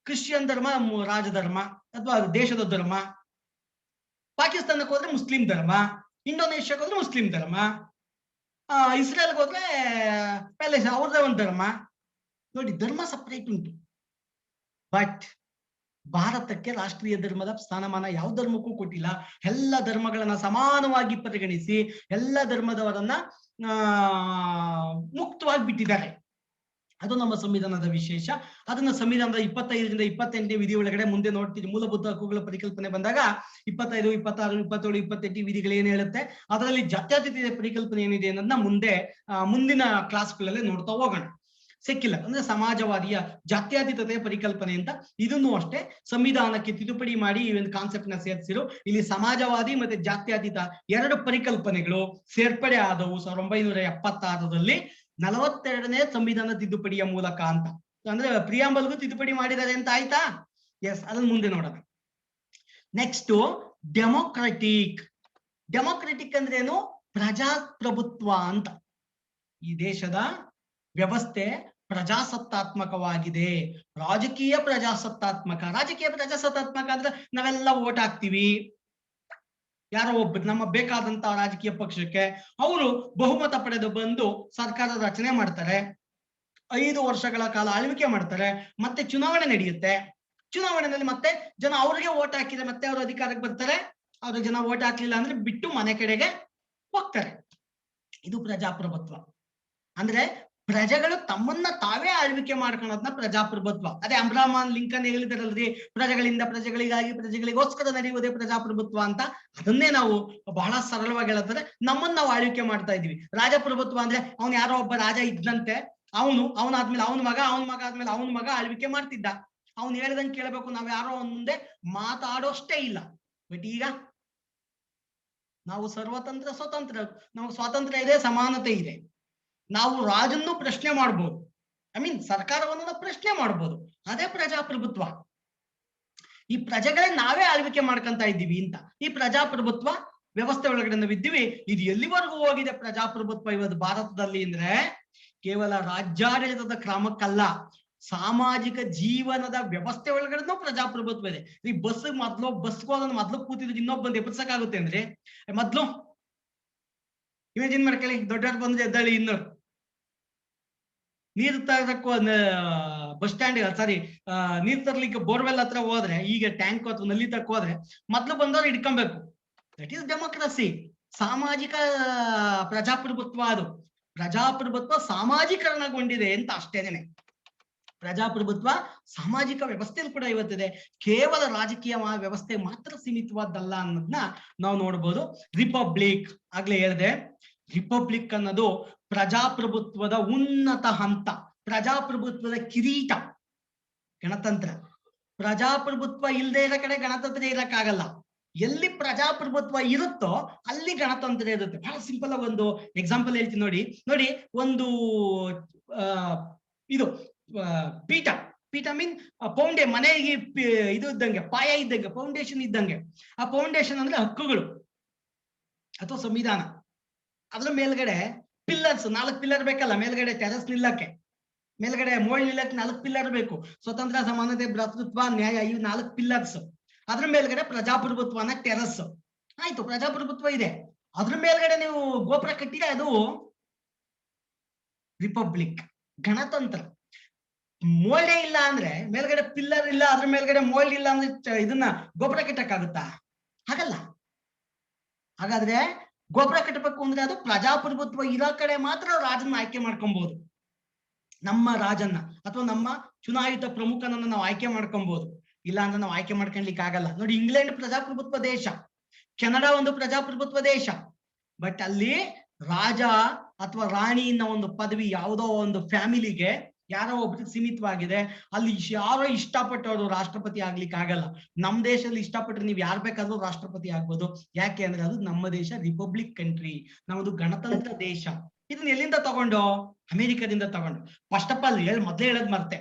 ಕ್ರಿಶ್ಚಿಯನ್ ಧರ್ಮ ರಾಜಧರ್ಮ ಅಥವಾ ದೇಶದ ಧರ್ಮ, ಪಾಕಿಸ್ತಾನಕ್ಕೆ ಹೋದ್ರೆ ಮುಸ್ಲಿಂ ಧರ್ಮ, ಇಂಡೋನೇಷ್ಯಾಕ್ಕೆ ಹೋದ್ರೆ ಮುಸ್ಲಿಂ ಧರ್ಮ, ಇಸ್ರೇಲ್ಗೆ ಹೋದ್ರೆ ಪ್ಯಾಲೇಸ್ ಅವ್ರದೇ ಒಂದು ಧರ್ಮ. ನೋಡಿ ಧರ್ಮ ಸಪರೇಟ್ ಉಂಟು. ಬಟ್ ಭಾರತಕ್ಕೆ ರಾಷ್ಟ್ರೀಯ ಧರ್ಮದ ಸ್ಥಾನಮಾನ ಯಾವ ಧರ್ಮಕ್ಕೂ ಕೊಟ್ಟಿಲ್ಲ. ಎಲ್ಲ ಧರ್ಮಗಳನ್ನ ಸಮಾನವಾಗಿ ಪರಿಗಣಿಸಿ ಎಲ್ಲ ಧರ್ಮದವರನ್ನ ಮುಕ್ತವಾಗಿ ಬಿಟ್ಟಿದ್ದಾರೆ. ಅದು ನಮ್ಮ ಸಂವಿಧಾನದ ವಿಶೇಷ. ಅದನ್ನ ಸಂವಿಧಾನದ 25ರಿಂದ 28ನೇ ವಿಧಿ ಒಳಗಡೆ ಮುಂದೆ ನೋಡ್ತೀವಿ. ಮೂಲಭೂತ ಹಕ್ಕುಗಳ ಪರಿಕಲ್ಪನೆ ಬಂದಾಗ 25, 26, 27, 28 ವಿಧಿಗಳು ಏನ್ ಹೇಳುತ್ತೆ, ಅದರಲ್ಲಿ ಜಾತ್ಯತೀತ ಪರಿಕಲ್ಪನೆ ಏನಿದೆ ಅನ್ನೋದನ್ನ ಮುಂದಿನ ಕ್ಲಾಸ್ಗಳಲ್ಲಿ ನೋಡ್ತಾ ಹೋಗೋಣ. ಸೆಕ್ಯುಲರ್ ಅಂದ್ರೆ ಸಮಾಜವಾದಿಯ ಜಾತ್ಯತೀತತೆಯ ಪರಿಕಲ್ಪನೆ ಅಂತ, ಇದನ್ನು ಅಷ್ಟೇ ಸಂವಿಧಾನಕ್ಕೆ ತಿದ್ದುಪಡಿ ಮಾಡಿ ಈ ಒಂದು ಕಾನ್ಸೆಪ್ಟ್ ನ ಸೇರಿಸಿರು. ಇಲ್ಲಿ ಸಮಾಜವಾದಿ ಮತ್ತೆ ಜಾತ್ಯತೀತ ಎರಡು ಪರಿಕಲ್ಪನೆಗಳು ಸೇರ್ಪಡೆ ಆದವು 1976ರಲ್ಲಿ 42ನೇ ಸಂವಿಧಾನ ತಿದ್ದುಪಡಿಯ ಮೂಲಕ ಅಂತ. ಅಂದ್ರೆ ಪ್ರಿಯಾಂಬಲ್ಗೂ ತಿದ್ದುಪಡಿ ಮಾಡಿದ್ದಾರೆ ಅಂತ ಆಯ್ತಾ? ಎಸ್, ಅದನ್ನ ಮುಂದೆ ನೋಡೋಣ. Next democratic. ಡೆಮೋಕ್ರೆಟಿಕ್ ಅಂದ್ರೆ ಏನು? ಪ್ರಜಾಪ್ರಭುತ್ವ ಅಂತ. ಈ ದೇಶದ ವ್ಯವಸ್ಥೆ ಪ್ರಜಾಸತ್ತಾತ್ಮಕವಾಗಿದೆ. ರಾಜಕೀಯ ಪ್ರಜಾಸತ್ತಾತ್ಮಕ ಅಂದ್ರೆ ನಾವೆಲ್ಲ ವೋಟ್ ಹಾಕ್ತಿವಿ ಯಾರೋ ಒಬ್ಬ ನಮ್ಮ ಬೇಕಾದಂತ ರಾಜಕೀಯ ಪಕ್ಷಕ್ಕೆ, ಅವರು ಬಹುಮತ ಪಡೆದು ಬಂದು ಸರ್ಕಾರ ರಚನೆ ಮಾಡ್ತಾರೆ, 5 ವರ್ಷಗಳ ಕಾಲ ಆಳ್ವಿಕೆ ಮಾಡ್ತಾರೆ, ಮತ್ತೆ ಚುನಾವಣೆ ನಡೆಯುತ್ತೆ. ಚುನಾವಣೆಯಲ್ಲಿ ಮತ್ತೆ ಜನ ಅವ್ರಿಗೆ ವೋಟ್ ಹಾಕಿದ್ರೆ ಮತ್ತೆ ಅವರು ಅಧಿಕಾರಕ್ಕೆ ಬರ್ತಾರೆ. ಅವ್ರಿಗೆ ಜನ ವೋಟ್ ಹಾಕ್ಲಿಲ್ಲ ಅಂದ್ರೆ ಬಿಟ್ಟು ಮನೆ ಕಡೆಗೆ ಹೋಗ್ತಾರೆ. ಇದು ಪ್ರಜಾಪ್ರಭುತ್ವ. ಅಂದ್ರೆ ಪ್ರಜೆಗಳು ತಮ್ಮನ್ನ ತಾವೇ ಆಳ್ವಿಕೆ ಮಾಡ್ಕೊಳ್ಳೋದನ್ನ ಪ್ರಜಾಪ್ರಭುತ್ವ. ಅದೇ ಅಬ್ರಹಾಮ್ ಲಿಂಕನ್ ಹೇಳಿದಾರಲ್ರಿ, ಪ್ರಜೆಗಳಿಂದ ಪ್ರಜೆಗಳಿಗಾಗಿ ಪ್ರಜೆಗಳಿಗೋಸ್ಕರ ನಡೆಯುವುದೇ ಪ್ರಜಾಪ್ರಭುತ್ವ ಅಂತ. ಅದನ್ನೇ ನಾವು ಬಹಳ ಸರಳವಾಗಿ ಹೇಳ್ತಾರೆ, ನಮ್ಮನ್ನ ನಾವು ಆಳ್ವಿಕೆ ಮಾಡ್ತಾ ಇದೀವಿ. ರಾಜಪ್ರಭುತ್ವ ಅಂದ್ರೆ ಅವ್ನು ಯಾರೋ ಒಬ್ಬ ರಾಜ ಇದ್ದಂತೆ, ಅವನಾದ್ಮೇಲೆ ಅವನ ಮಗ ಆದ್ಮೇಲೆ ಅವನ ಮಗ ಆಳ್ವಿಕೆ ಮಾಡ್ತಿದ್ದ. ಅವ್ನು ಹೇಳಿದಂಗೆ ಕೇಳಬೇಕು, ನಾವ್ ಯಾರೋ ಅವನ ಮುಂದೆ ಮಾತಾಡೋಷ್ಟೇ ಇಲ್ಲ. ಬಟ್ ಈಗ ನಾವು ಸರ್ವತಂತ್ರ ಸ್ವತಂತ್ರ, ನಮಗೆ ಸ್ವಾತಂತ್ರ್ಯ ಇದೆ, ಸಮಾನತೆ ಇದೆ. ನಾವು ರಾಜನ್ನು ಪ್ರಶ್ನೆ ಮಾಡ್ಬೋದು, ಸರ್ಕಾರವನ್ನು ಪ್ರಶ್ನೆ ಮಾಡ್ಬೋದು. ಅದೇ ಪ್ರಜಾಪ್ರಭುತ್ವ. ಈ ಪ್ರಜೆಗಳೇ ನಾವೇ ಆಳ್ವಿಕೆ ಮಾಡ್ಕೊಂತ ಇದ್ದೀವಿ ಅಂತ ಈ ಪ್ರಜಾಪ್ರಭುತ್ವ ವ್ಯವಸ್ಥೆ ಒಳಗಡೆ ನಾವಿದ್ದೀವಿ. ಇದು ಎಲ್ಲಿವರೆಗೂ ಹೋಗಿದೆ ಪ್ರಜಾಪ್ರಭುತ್ವ ಇವತ್ತು ಭಾರತದಲ್ಲಿ ಅಂದ್ರೆ ಕೇವಲ ರಾಜ್ಯಾಡಳಿತದ ಕ್ರಮಕ್ಕಲ್ಲ, ಸಾಮಾಜಿಕ ಜೀವನದ ವ್ಯವಸ್ಥೆ ಒಳಗಡೆನೂ ಪ್ರಜಾಪ್ರಭುತ್ವ ಇದೆ. ಈ ಮೊದ್ಲು ಕೂತಿದ್ರೆ ಇನ್ನೊಬ್ಬ ಬಂದು ಎಬ್ಬಿಸಕ್ಕಾಗುತ್ತೆ ಅಂದ್ರೆ ಮೊದ್ಲು ಇಮೇಜಿನ್ ಮಾಡ್ಕೊಳ್ಳಿ, ದೊಡ್ಡವ್ರು ಬಂದ್ರೆ ಎದ್ದಳಿ, ಇನ್ನೊರು ನೀರು ತರಕ್ಕೂ ಬಸ್ ಸ್ಟ್ಯಾಂಡ್ ನೀರ್ ತರ್ಲಿಕ್ಕೆ ಬೋರ್ವೆಲ್ ಹತ್ರ ಹೋದ್ರೆ, ಈಗ ಟ್ಯಾಂಕ್ ಅಥವಾ ನಲ್ಲಿ ತಕ್ಕ ಹೋದ್ರೆ ಮೊದ್ಲು ಬಂದವ್ರು ಹಿಡ್ಕೊಬೇಕು. ದಟ್ ಈಸ್ ಡೆಮೋಕ್ರಸಿ, ಸಾಮಾಜಿಕ ಪ್ರಜಾಪ್ರಭುತ್ವ. ಅದು ಪ್ರಜಾಪ್ರಭುತ್ವ ಸಾಮಾಜೀಕರಣಗೊಂಡಿದೆ ಅಂತ ಅಷ್ಟೇನೆ. ಪ್ರಜಾಪ್ರಭುತ್ವ ಸಾಮಾಜಿಕ ವ್ಯವಸ್ಥೆಯಲ್ಲಿ ಕೂಡ ಇವತ್ತಿದೆ, ಕೇವಲ ರಾಜಕೀಯ ವ್ಯವಸ್ಥೆ ಮಾತ್ರ ಸೀಮಿತವಾದಲ್ಲ ಅನ್ನೋದನ್ನ ನಾವು ನೋಡ್ಬೋದು. ರಿಪಬ್ಲಿಕ್ ಆಗ್ಲೇ ಹೇಳಿದೆ, ರಿಪಬ್ಲಿಕ್ ಅನ್ನೋದು ಪ್ರಜಾಪ್ರಭುತ್ವದ ಉನ್ನತ ಹಂತ, ಪ್ರಜಾಪ್ರಭುತ್ವದ ಕಿರೀಟ. ಗಣತಂತ್ರ, ಪ್ರಜಾಪ್ರಭುತ್ವ ಇಲ್ಲದೆ ಇರೋ ಕಡೆ ಗಣತಂತ್ರ ಇರಕ್ಕಾಗಲ್ಲ. ಎಲ್ಲಿ ಪ್ರಜಾಪ್ರಭುತ್ವ ಇರುತ್ತೋ ಅಲ್ಲಿ ಗಣತಂತ್ರ ಇರುತ್ತೆ. ಬಹಳ ಸಿಂಪಲ್ ಆಗಿ ಒಂದು ಎಕ್ಸಾಂಪಲ್ ಹೇಳ್ತೀನಿ ನೋಡಿ. ಒಂದು ಇದು ಪೀಠ ಮೀನ್ ಮನೆಗೆ ಇದು ಇದ್ದಂಗೆ, ಪಾಯ ಇದ್ದಂಗೆ, ಫೌಂಡೇಶನ್ ಇದ್ದಂಗೆ. ಆ ಫೌಂಡೇಶನ್ ಅಂದ್ರೆ ಹಕ್ಕುಗಳು ಅಥವಾ ಸಂವಿಧಾನ. ಅದ್ರ ಮೇಲ್ಗಡೆ ಪಿಲ್ಲರ್ಸ್, 4 ಪಿಲ್ಲರ್ ಬೇಕಲ್ಲ ಮೇಲ್ಗಡೆ ಟೆರಸ್ ನಿಲ್ಲಕ್ಕೆ, ಮೇಲ್ಗಡೆ ಮೋಳ್ ನಿಲ್ಲಕ್ಕೆ 4 ಪಿಲ್ಲರ್ ಬೇಕು. ಸ್ವತಂತ್ರ, ಸಮಾನತೆ, ಭ್ರಾತೃತ್ವ, ನ್ಯಾಯ, ಇವು 4 ಪಿಲ್ಲರ್ಸ್. ಅದ್ರ ಮೇಲ್ಗಡೆ ಪ್ರಜಾಪ್ರಭುತ್ವ ಅನ್ನೋ ಟೆರಸ್. ಆಯ್ತು, ಪ್ರಜಾಪ್ರಭುತ್ವ ಇದೆ. ಅದ್ರ ಮೇಲ್ಗಡೆ ನೀವು ಗೋಪುರ ಕಟ್ಟಿದ್ರೆ ಅದು ರಿಪಬ್ಲಿಕ್, ಗಣತಂತ್ರ. ಮೋಲ್ಡೇ ಇಲ್ಲ ಅಂದ್ರೆ, ಮೇಲ್ಗಡೆ ಪಿಲ್ಲರ್ ಇಲ್ಲ, ಅದ್ರ ಮೇಲ್ಗಡೆ ಮೋಲ್ಡ್ ಇಲ್ಲ ಅಂದ್ರೆ ಇದನ್ನ ಗೋಪುರ ಕಟ್ಟಕ್ಕಾಗುತ್ತಾ? ಹಾಗಲ್ಲ. ಹಾಗಾದ್ರೆ ಗೋಪುರ ಕಟ್ಟಬೇಕು ಅಂದ್ರೆ ಅದು ಪ್ರಜಾಪ್ರಭುತ್ವ ಇರೋ ಕಡೆ ಮಾತ್ರ ರಾಜನ್ನ ಆಯ್ಕೆ ಮಾಡ್ಕೊಬಹುದು. ನಮ್ಮ ರಾಜನ್ನ ಅಥವಾ ನಮ್ಮ ಚುನಾಯಿತ ಪ್ರಮುಖನನ್ನ ನಾವು ಆಯ್ಕೆ ಮಾಡ್ಕೊಬಹುದು. ಇಲ್ಲ ಅಂದ್ರೆ ನಾವು ಆಯ್ಕೆ ಮಾಡ್ಕೊಳ್ಲಿಕ್ಕೆ ಆಗಲ್ಲ. ನೋಡಿ, ಇಂಗ್ಲೆಂಡ್ ಪ್ರಜಾಪ್ರಭುತ್ವ ದೇಶ, ಕೆನಡಾ ಒಂದು ಪ್ರಜಾಪ್ರಭುತ್ವ ದೇಶ. ಬಟ್ ಅಲ್ಲಿ ರಾಜ ಅಥವಾ ರಾಣಿ ಅನ್ನೋ ಒಂದು ಪದವಿ ಯಾವುದೋ ಒಂದು ಫ್ಯಾಮಿಲಿಗೆ, ಯಾರೋ ಒಬ್ರಿಗೆ ಸೀಮಿತವಾಗಿದೆ. ಅಲ್ಲಿ ಯಾರೋ ಇಷ್ಟಪಟ್ಟವರು ರಾಷ್ಟ್ರಪತಿ ಆಗ್ಲಿಕ್ಕೆ ಆಗಲ್ಲ. ನಮ್ಮ ದೇಶದಲ್ಲಿ ಇಷ್ಟಪಟ್ಟರೆ ನೀವು ಯಾರು ಬೇಕಾದ್ರೂ ರಾಷ್ಟ್ರಪತಿ ಆಗ್ಬೋದು. ಯಾಕೆ ಅಂದ್ರೆ ಅದು ನಮ್ಮ ದೇಶ ರಿಪಬ್ಲಿಕ್ ಕಂಟ್ರಿ, ನಮ್ಮದು ಗಣತಂತ್ರ ದೇಶ. ಇದನ್ನ ಎಲ್ಲಿಂದ ತಗೊಂಡು? ಅಮೆರಿಕದಿಂದ ತಗೊಂಡು. ಫಸ್ಟ್ ಆಫ್ ಆಲ್ ಮೊದಲೇ ಹೇಳದ್ ಮರ್ತೆ,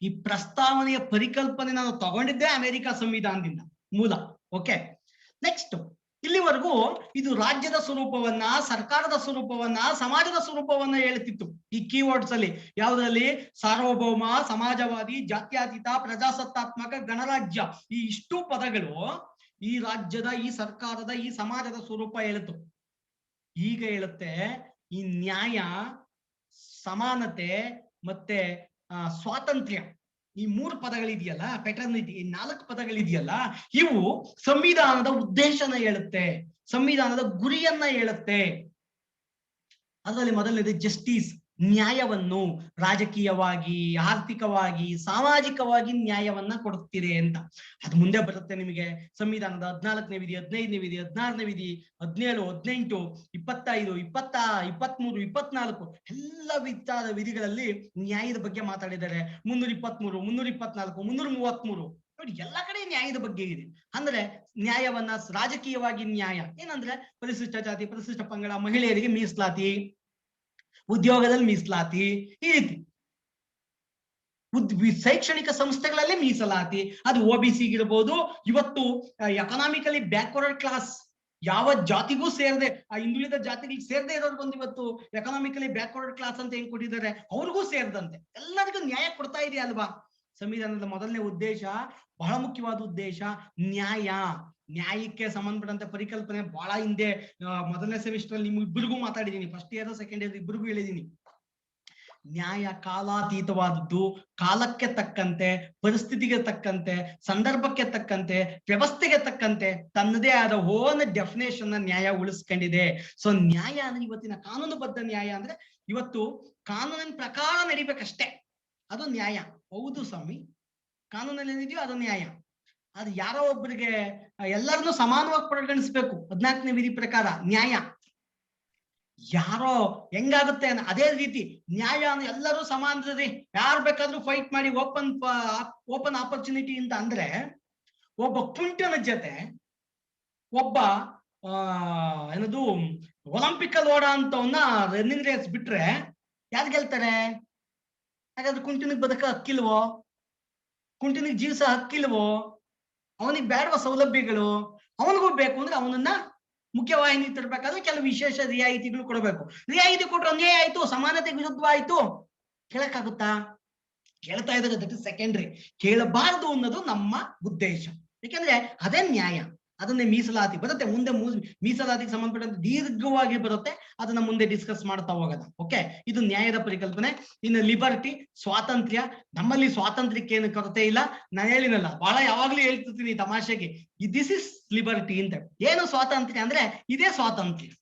ಈ ಪ್ರಸ್ತಾವನೆಯ ಪರಿಕಲ್ಪನೆ ನಾನು ತಗೊಂಡಿದ್ದೆ ಅಮೆರಿಕ ಸಂವಿಧಾನದಿಂದ ಮೂಲ. ಓಕೆ, ನೆಕ್ಸ್ಟ್ ಇಲ್ಲಿವರೆಗೂ ಇದು ರಾಜ್ಯದ ಸ್ವರೂಪವನ್ನ, ಸರ್ಕಾರದ ಸ್ವರೂಪವನ್ನ, ಸಮಾಜದ ಸ್ವರೂಪವನ್ನ ಹೇಳ್ತಿತ್ತು ಈ ಕೀವರ್ಡ್ಸ್ ಅಲ್ಲಿ. ಯಾವುದ್ರಲ್ಲಿ? ಸಾರ್ವಭೌಮ, ಸಮಾಜವಾದಿ, ಜಾತ್ಯತೀತ, ಪ್ರಜಾಸತ್ತಾತ್ಮಕ, ಗಣರಾಜ್ಯ. ಈ ಇಷ್ಟು ಪದಗಳು ಈ ರಾಜ್ಯದ, ಈ ಸರ್ಕಾರದ, ಈ ಸಮಾಜದ ಸ್ವರೂಪ ಹೇಳಿತು. ಈಗ ಹೇಳುತ್ತೆ ಈ ನ್ಯಾಯ, ಸಮಾನತೆ ಮತ್ತೆ ಸ್ವಾತಂತ್ರ್ಯ, ಈ 3 ಪದಗಳಿದೆಯಲ್ಲ, ಪೆಟರ್ನಿಟಿ, ಈ 4 ಪದಗಳಿದೆಯಲ್ಲ, ಇವು ಸಂವಿಧಾನದ ಉದ್ದೇಶನ ಹೇಳುತ್ತೆ, ಸಂವಿಧಾನದ ಗುರಿಯನ್ನ ಹೇಳುತ್ತೆ. ಅದರಲ್ಲಿ ಮೊದಲನೇದು ಜಸ್ಟಿಸ್, ನ್ಯಾಯವನ್ನು ರಾಜಕೀಯವಾಗಿ, ಆರ್ಥಿಕವಾಗಿ, ಸಾಮಾಜಿಕವಾಗಿ ನ್ಯಾಯವನ್ನ ಕೊಡುತ್ತಿದೆ ಅಂತ. ಅದು ಮುಂದೆ ಬರುತ್ತೆ ನಿಮಗೆ. ಸಂವಿಧಾನದ 14ನೇ ವಿಧಿ, 15ನೇ ವಿಧಿ, 16ನೇ ವಿಧಿ, 17, 18, 25, 23, 24 ಎಲ್ಲ ವಿಧಿಗಳಲ್ಲಿ ನ್ಯಾಯದ ಬಗ್ಗೆ ಮಾತಾಡಿದ್ದಾರೆ. 323, 324, 333 ನೋಡಿ, ಎಲ್ಲ ಕಡೆ ನ್ಯಾಯದ ಬಗ್ಗೆ ಇದೆ. ಅಂದ್ರೆ ನ್ಯಾಯವನ್ನ ರಾಜಕೀಯವಾಗಿ ನ್ಯಾಯ ಏನಂದ್ರೆ ಪರಿಶಿಷ್ಟ ಜಾತಿ, ಪರಿಶಿಷ್ಟ ಪಂಗಡ, ಮಹಿಳೆಯರಿಗೆ ಮೀಸಲಾತಿ, ಉದ್ಯೋಗದಲ್ಲಿ ಮೀಸಲಾತಿ, ಈ ರೀತಿ ಶೈಕ್ಷಣಿಕ ಸಂಸ್ಥೆಗಳಲ್ಲಿ ಮೀಸಲಾತಿ, ಅದು OBC ಇರಬಹುದು. ಇವತ್ತು ಎಕನಾಮಿಕಲಿ ಬ್ಯಾಕ್ವರ್ಡ್ ಕ್ಲಾಸ್, ಯಾವ ಜಾತಿಗೂ ಸೇರದೆ, ಆ ಹಿಂದುಳಿದ ಜಾತಿಗಳಿಗೆ ಸೇರದೆ ಇರೋರ್ಗೊಂದು ಇವತ್ತು ಎಕನಾಮಿಕಲಿ ಬ್ಯಾಕ್ವರ್ಡ್ ಕ್ಲಾಸ್ ಅಂತ ಹೆಂಗ್ ಕೊಟ್ಟಿದ್ದಾರೆ, ಅವ್ರಿಗೂ ಸೇರದಂತೆ ಎಲ್ಲರಿಗೂ ನ್ಯಾಯ ಕೊಡ್ತಾ ಇದೆ ಅಲ್ವಾ. ಸಂವಿಧಾನದ ಮೊದಲನೇ ಉದ್ದೇಶ, ಬಹಳ ಮುಖ್ಯವಾದ ಉದ್ದೇಶ ನ್ಯಾಯ. ನ್ಯಾಯಕ್ಕೆ ಸಂಬಂಧಪಟ್ಟಂತ ಪರಿಕಲ್ಪನೆ ಬಹಳ ಹಿಂದೆ ಮೊದಲನೇ ಸೆಮಿಸ್ಟರ್ ಅಲ್ಲಿ ನಿಮ್ಮಿಬ್ಬರಿಗೂ ಮಾತಾಡಿದೀನಿ, ಫಸ್ಟ್ ಇಯರ್ ಸೆಕೆಂಡ್ ಇಯರ್ ಇಬ್ಬರಿಗೂ ಹೇಳಿದೀನಿ. ನ್ಯಾಯ ಕಾಲಾತೀತವಾದದ್ದು, ಕಾಲಕ್ಕೆ ತಕ್ಕಂತೆ, ಪರಿಸ್ಥಿತಿಗೆ ತಕ್ಕಂತೆ, ಸಂದರ್ಭಕ್ಕೆ ತಕ್ಕಂತೆ, ವ್ಯವಸ್ಥೆಗೆ ತಕ್ಕಂತೆ ತನ್ನದೇ ಆದ ಓನ್ ಡೆಫಿನೇಷನ್ ನ್ಯಾಯ ಉಳಿಸ್ಕೊಂಡಿದೆ. ಸೊ ನ್ಯಾಯ ಅಂದ್ರೆ ಇವತ್ತಿನ ಕಾನೂನುಬದ್ಧ ನ್ಯಾಯ ಅಂದ್ರೆ ಇವತ್ತು ಕಾನೂನಿನ ಪ್ರಕಾರ ನಡಿಬೇಕಷ್ಟೇ, ಅದು ನ್ಯಾಯ. ಹೌದು ಸ್ವಾಮಿ, ಕಾನೂನಲ್ಲಿ ಏನಿದೆಯೋ ಅದು ನ್ಯಾಯ. ಅದು ಯಾರೋ ಒಬ್ಬರಿಗೆ ಎಲ್ಲರನ್ನೂ ಸಮಾನವಾಗಿ ಪರಿಗಣಿಸ್ಬೇಕು 14ನೇ ವಿಧಿ ಪ್ರಕಾರ ನ್ಯಾಯ. ಯಾರೋ ಹೆಂಗಾಗುತ್ತೆ ಅದೇ ರೀತಿ ನ್ಯಾಯ ಅಂದ್ರೆ ಎಲ್ಲರೂ ಸಮಾನರಿ, ಯಾರು ಬೇಕಾದ್ರೂ ಫೈಟ್ ಮಾಡಿ ಓಪನ್ ಆಪರ್ಚುನಿಟಿ ಅಂತ ಅಂದ್ರೆ, ಒಬ್ಬ ಕುಂಟನ ಜೊತೆ ಒಬ್ಬ ಏನದು ಒಲಿಂಪಿಕ್ ಅಲ್ಲಿ ಓಡ ಅಂತವನ್ನ ರನ್ನಿಂಗ್ ರೇಸ್ ಬಿಟ್ರೆ ಯಾರು ಗೆಲ್ತಾರೆ? ಹಾಗಾದ್ರೆ ಕುಂಟನಿಗೆ ಬದುಕ ಹಕ್ಕಿಲ್ವೋ? ಕುಂಟನಿಗೆ ಜೀವಿಸ ಹಕ್ಕಿಲ್ವೋ? ಅವನಿಗೆ ಬೇಡವ ಸೌಲಭ್ಯಗಳು? ಅವನಿಗೂ ಬೇಕು ಅಂದ್ರೆ ಅವನನ್ನ ಮುಖ್ಯವಾಹಿನಿ ತರಬೇಕಾದ್ರೆ ಕೆಲವು ವಿಶೇಷ ರಿಯಾಯಿತಿಗಳು ಕೊಡಬೇಕು. ರಿಯಾಯಿತಿ ಕೊಟ್ರೆ ಅನ್ಯಾಯ ಆಯ್ತು, ಸಮಾನತೆ ವಿರುದ್ಧವಾಯ್ತು, ಕೇಳಕ್ಕಾಗುತ್ತಾ? ಕೇಳ್ತಾ ಇದ್ದಾರೆ, ದಟ್ ಇಸ್ ಸೆಕೆಂಡ್ರಿ. ಕೇಳಬಾರದು ಅನ್ನೋದು ನಮ್ಮ ಉದ್ದೇಶ. ಯಾಕೆಂದ್ರೆ ಅದೇ ನ್ಯಾಯ. ಅದನ್ನೇ ಮೀಸಲಾತಿ ಬರುತ್ತೆ ಮುಂದೆ, ಮೀಸಲಾತಿಗೆ ಸಂಬಂಧಪಟ್ಟಂತೆ ದೀರ್ಘವಾಗಿ ಬರುತ್ತೆ, ಅದನ್ನ ಮುಂದೆ ಡಿಸ್ಕಸ್ ಮಾಡ್ತಾ ಹೋಗೋಣ. ಓಕೆ, ಇದು ನ್ಯಾಯದ ಪರಿಕಲ್ಪನೆ. ಇನ್ನು ಲಿಬರ್ಟಿ, ಸ್ವಾತಂತ್ರ್ಯ. ನಮ್ಮಲ್ಲಿ ಸ್ವಾತಂತ್ರ್ಯಕ್ಕೆ ಏನು ಕೊರತೆ ಇಲ್ಲ, ನಾನು ಹೇಳಿನಲ್ಲ, ಬಹಳ ಯಾವಾಗ್ಲೂ ಹೇಳ್ತಿರ್ತೀನಿ ತಮಾಷೆಗೆ, ದಿಸ್ ಇಸ್ ಲಿಬರ್ಟಿ ಅಂತ. ಏನು ಸ್ವಾತಂತ್ರ್ಯ ಅಂದ್ರೆ ಇದೇ ಸ್ವಾತಂತ್ರ್ಯ.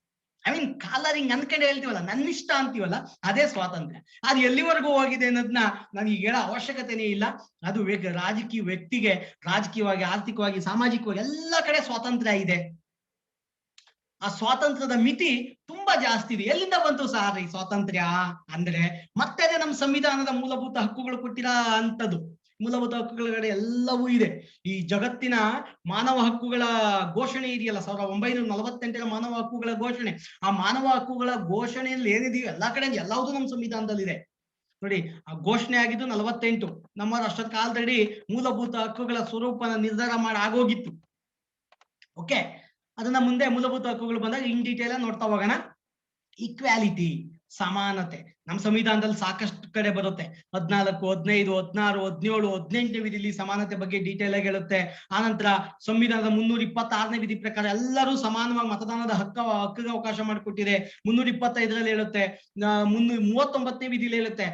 ಐ ಮೀನ್ ಕಾಲರಿಂಗ್ ಅಂದ್ಕೊಂಡು ಹೇಳ್ತೀವಲ್ಲ, ನನ್ನಿಷ್ಟ ಅಂತೀವಲ್ಲ, ಅದೇ ಸ್ವಾತಂತ್ರ್ಯ. ಅದು ಎಲ್ಲಿವರೆಗೂ ಹೋಗಿದೆ ಅನ್ನೋದನ್ನ ನಾನು ಈಗ ಹೇಳೋ ಅವಶ್ಯಕತೆನೇ ಇಲ್ಲ. ಅದು ರಾಜಕೀಯ ವ್ಯಕ್ತಿಗೆ ರಾಜಕೀಯವಾಗಿ, ಆರ್ಥಿಕವಾಗಿ, ಸಾಮಾಜಿಕವಾಗಿ ಎಲ್ಲ ಕಡೆ ಸ್ವಾತಂತ್ರ್ಯ ಇದೆ. ಆ ಸ್ವಾತಂತ್ರ್ಯದ ಮಿತಿ ತುಂಬಾ ಜಾಸ್ತಿ ಇದೆ. ಎಲ್ಲಿಂದ ಬಂತು ಸಾರ್ ಈ ಸ್ವಾತಂತ್ರ್ಯ ಅಂದ್ರೆ? ಮತ್ತೆ ಅದೇ ನಮ್ಮ ಸಂವಿಧಾನದ ಮೂಲಭೂತ ಹಕ್ಕುಗಳು ಕೊಟ್ಟಿರೋ ಅಂತದ್ದು. ಮೂಲಭೂತ ಹಕ್ಕುಗಳ ಕಡೆ ಎಲ್ಲವೂ ಇದೆ. ಈ ಜಗತ್ತಿನ ಮಾನವ ಹಕ್ಕುಗಳ ಘೋಷಣೆ ಇದೆಯಲ್ಲ, 1948ರ ಮಾನವ ಹಕ್ಕುಗಳ ಘೋಷಣೆ, ಆ ಮಾನವ ಹಕ್ಕುಗಳ ಘೋಷಣೆಯಲ್ಲಿ ಏನಿದೆಯೋ ಎಲ್ಲಾ ಕಡೆ ಎಲ್ಲವೂ ನಮ್ಮ ಸಂವಿಧಾನದಲ್ಲಿ ಇದೆ ನೋಡಿ. ಆ ಘೋಷಣೆ ಆಗಿದ್ದು 48. ನಮ್ಮ ರಾಷ್ಟ್ರ ಕಾಲದಲ್ಲಿ ಮೂಲಭೂತ ಹಕ್ಕುಗಳ ಸ್ವರೂಪನ ನಿರ್ಧಾರ ಮಾಡಿ ಆಗೋಗಿತ್ತು. ಓಕೆ, ಅದನ್ನ ಮುಂದೆ ಮೂಲಭೂತ ಹಕ್ಕುಗಳು ಬಂದಾಗ ಇನ್ ಡೀಟೇಲ್ ನೋಡ್ತಾ ಹೋಗೋಣ. ಈಕ್ವಾಲಿಟಿ, ಸಮಾನತೆ ನಮ್ಮ ಸಂವಿಧಾನದಲ್ಲಿ ಸಾಕಷ್ಟು ಕಡೆ ಬರುತ್ತೆ. 14, 15, 16, 17, 18ನೇ ವಿಧಿಲಿ ಸಮಾನತೆ ಬಗ್ಗೆ ಡೀಟೇಲ್ ಆಗಿ ಹೇಳುತ್ತೆ. ಆನಂತರ ಸಂವಿಧಾನದ 326ನೇ ವಿಧಿ ಪ್ರಕಾರ ಎಲ್ಲರೂ ಸಮಾನವಾಗಿ ಮತದಾನದ ಹಕ್ಕಿಗೆ ಅವಕಾಶ ಮಾಡಿಕೊಟ್ಟಿದೆ. 325ರಲ್ಲಿ ಹೇಳುತ್ತೆ. 339ನೇ ವಿಧಿಲಿ ಹೇಳುತ್ತೆ.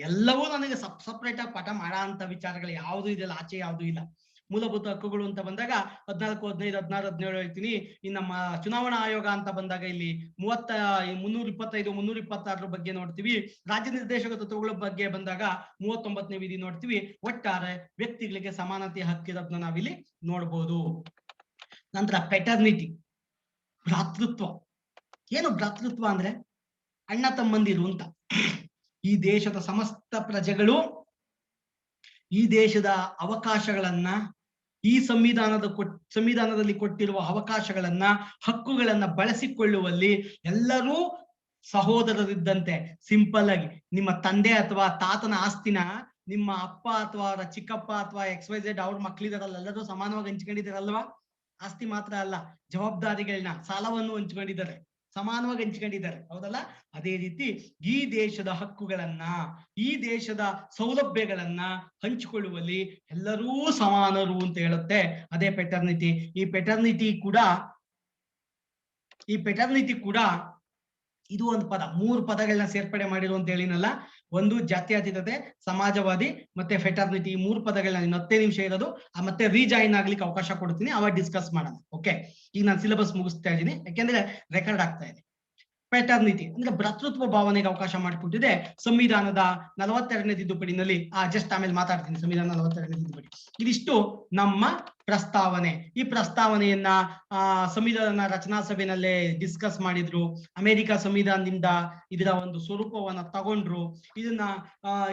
ಎಲ್ಲವೂ ನನಗೆ ಸಪ್ರೇಟ್ ಆಗಿ ಪಾಠ ಮಾಡೋ ಅಂತ ವಿಚಾರಗಳು ಯಾವುದು ಇದೆಲ್ಲ, ಆಚೆ ಯಾವುದು ಇಲ್ಲ. ಮೂಲಭೂತ ಹಕ್ಕುಗಳು ಅಂತ ಬಂದಾಗ 14, 15, 16, 17 ಹೇಳ್ತೀನಿ. ಇನ್ನು ನಮ್ಮ ಚುನಾವಣಾ ಆಯೋಗ ಅಂತ ಬಂದಾಗ ಇಲ್ಲಿ 325, 326 ಬಗ್ಗೆ ನೋಡ್ತೀವಿ. ರಾಜ್ಯ ನಿರ್ದೇಶಕ ತತ್ವಗಳ ಬಗ್ಗೆ ಬಂದಾಗ 39ನೇ ವಿಧಿ ನೋಡ್ತೀವಿ. ಒಟ್ಟಾರೆ ವ್ಯಕ್ತಿಗಳಿಗೆ ಸಮಾನತೆ ಹಕ್ಕಿರೋದನ್ನ ನಾವಿಲ್ಲಿ ನೋಡ್ಬೋದು. ನಂತರ ಪೆಟರ್ನಿಟಿ, ಭ್ರಾತೃತ್ವ. ಏನು ಭ್ರಾತೃತ್ವ ಅಂದ್ರೆ? ಅಣ್ಣ ತಮ್ಮಂದಿರು ಅಂತ. ಈ ದೇಶದ ಸಮಸ್ತ ಪ್ರಜೆಗಳು ಈ ದೇಶದ ಅವಕಾಶಗಳನ್ನ, ಈ ಸಂವಿಧಾನದಲ್ಲಿ ಕೊಟ್ಟಿರುವ ಅವಕಾಶಗಳನ್ನ, ಹಕ್ಕುಗಳನ್ನ ಬಳಸಿಕೊಳ್ಳುವಲ್ಲಿ ಎಲ್ಲರೂ ಸಹೋದರರಿದ್ದಂತೆ. ಸಿಂಪಲ್ ಆಗಿ ನಿಮ್ಮ ತಂದೆ ಅಥವಾ ತಾತನ ಆಸ್ತಿನ ನಿಮ್ಮ ಅಪ್ಪ ಅಥವಾ ಅವರ ಚಿಕ್ಕಪ್ಪ ಅಥವಾ XYZ ಅವ್ರ ಮಕ್ಳಿದಾರಲ್ಲ, ಎಲ್ಲರೂ ಸಮಾನವಾಗಿ ಹಂಚ್ಕೊಂಡಿದಾರಲ್ವಾ? ಆಸ್ತಿ ಮಾತ್ರ ಅಲ್ಲ, ಜವಾಬ್ದಾರಿಗಳನ್ನ, ಸಾಲವನ್ನು ಹಂಚ್ಕೊಂಡಿದ್ದಾರೆ, ಸಮಾನವಾಗಿ ಹಂಚ್ಕೊಂಡಿದ್ದಾರೆ, ಹೌದಲ್ಲ? ಅದೇ ರೀತಿ ಈ ದೇಶದ ಹಕ್ಕುಗಳನ್ನ, ಈ ದೇಶದ ಸೌಲಭ್ಯಗಳನ್ನ ಹಂಚಿಕೊಳ್ಳುವಲ್ಲಿ ಎಲ್ಲರೂ ಸಮಾನರು ಅಂತ ಹೇಳುತ್ತೆ ಅದೇ ಪೆಟರ್ನಿಟಿ. ಈ ಪೆಟರ್ನಿಟಿ ಕೂಡ ಇದು ಒಂದು ಪದ, 3 ಪದಗಳನ್ನ ಸೇರ್ಪಡೆ ಮಾಡಿರು ಅಂತ ಹೇಳಿನಲ್ಲ. ಒಂದು ಜಾತ್ಯತೀತತೆ, ಸಮಾಜವಾದಿ ಮತ್ತೆ ಫೆಟರ್ನಿಟಿ. 3 ಪದಗಳನ್ನ ಇನ್ನು 10 ನಿಮಿಷ ಇರೋದು, ಮತ್ತೆ ರೀಜಾಯಿನ್ ಆಗ್ಲಿಕ್ಕೆ ಅವಕಾಶ ಕೊಡ್ತೀನಿ, ಅವಾಗ ಡಿಸ್ಕಸ್ ಮಾಡೋಣ. ಓಕೆ, ಈಗ ನಾನು ಸಿಲೆಬಸ್ ಮುಗಿಸ್ತಾ ಇದ್ದೀನಿ, ಯಾಕೆಂದ್ರೆ ರೆಕಾರ್ಡ್ ಆಗ್ತಾ ಇದೆ. ಪೆಟರ್ನಿಟಿ ಅಂದ್ರೆ ಭ್ರಾತೃತ್ವ ಭಾವನೆಗೆ ಅವಕಾಶ ಮಾಡಿಕೊಟ್ಟಿದೆ ಸಂವಿಧಾನದ 42ನೇ ತಿದ್ದುಪಡಿನಲ್ಲಿ. ಜಸ್ಟ್ ಆಮೇಲೆ ಮಾತಾಡ್ತೀನಿ ಸಂವಿಧಾನ 42ನೇ ತಿದ್ದುಪಡಿ. ಇದಿಷ್ಟು ನಮ್ಮ ಪ್ರಸ್ತಾವನೆ. ಈ ಪ್ರಸ್ತಾವನೆಯನ್ನ ಸಂವಿಧಾನ ರಚನಾ ಸಭೆನಲ್ಲೇ ಡಿಸ್ಕಸ್ ಮಾಡಿದ್ರು. ಅಮೆರಿಕ ಸಂವಿಧಾನದಿಂದ ಇದರ ಒಂದು ಸ್ವರೂಪವನ್ನ ತಗೊಂಡ್ರು. ಇದನ್ನ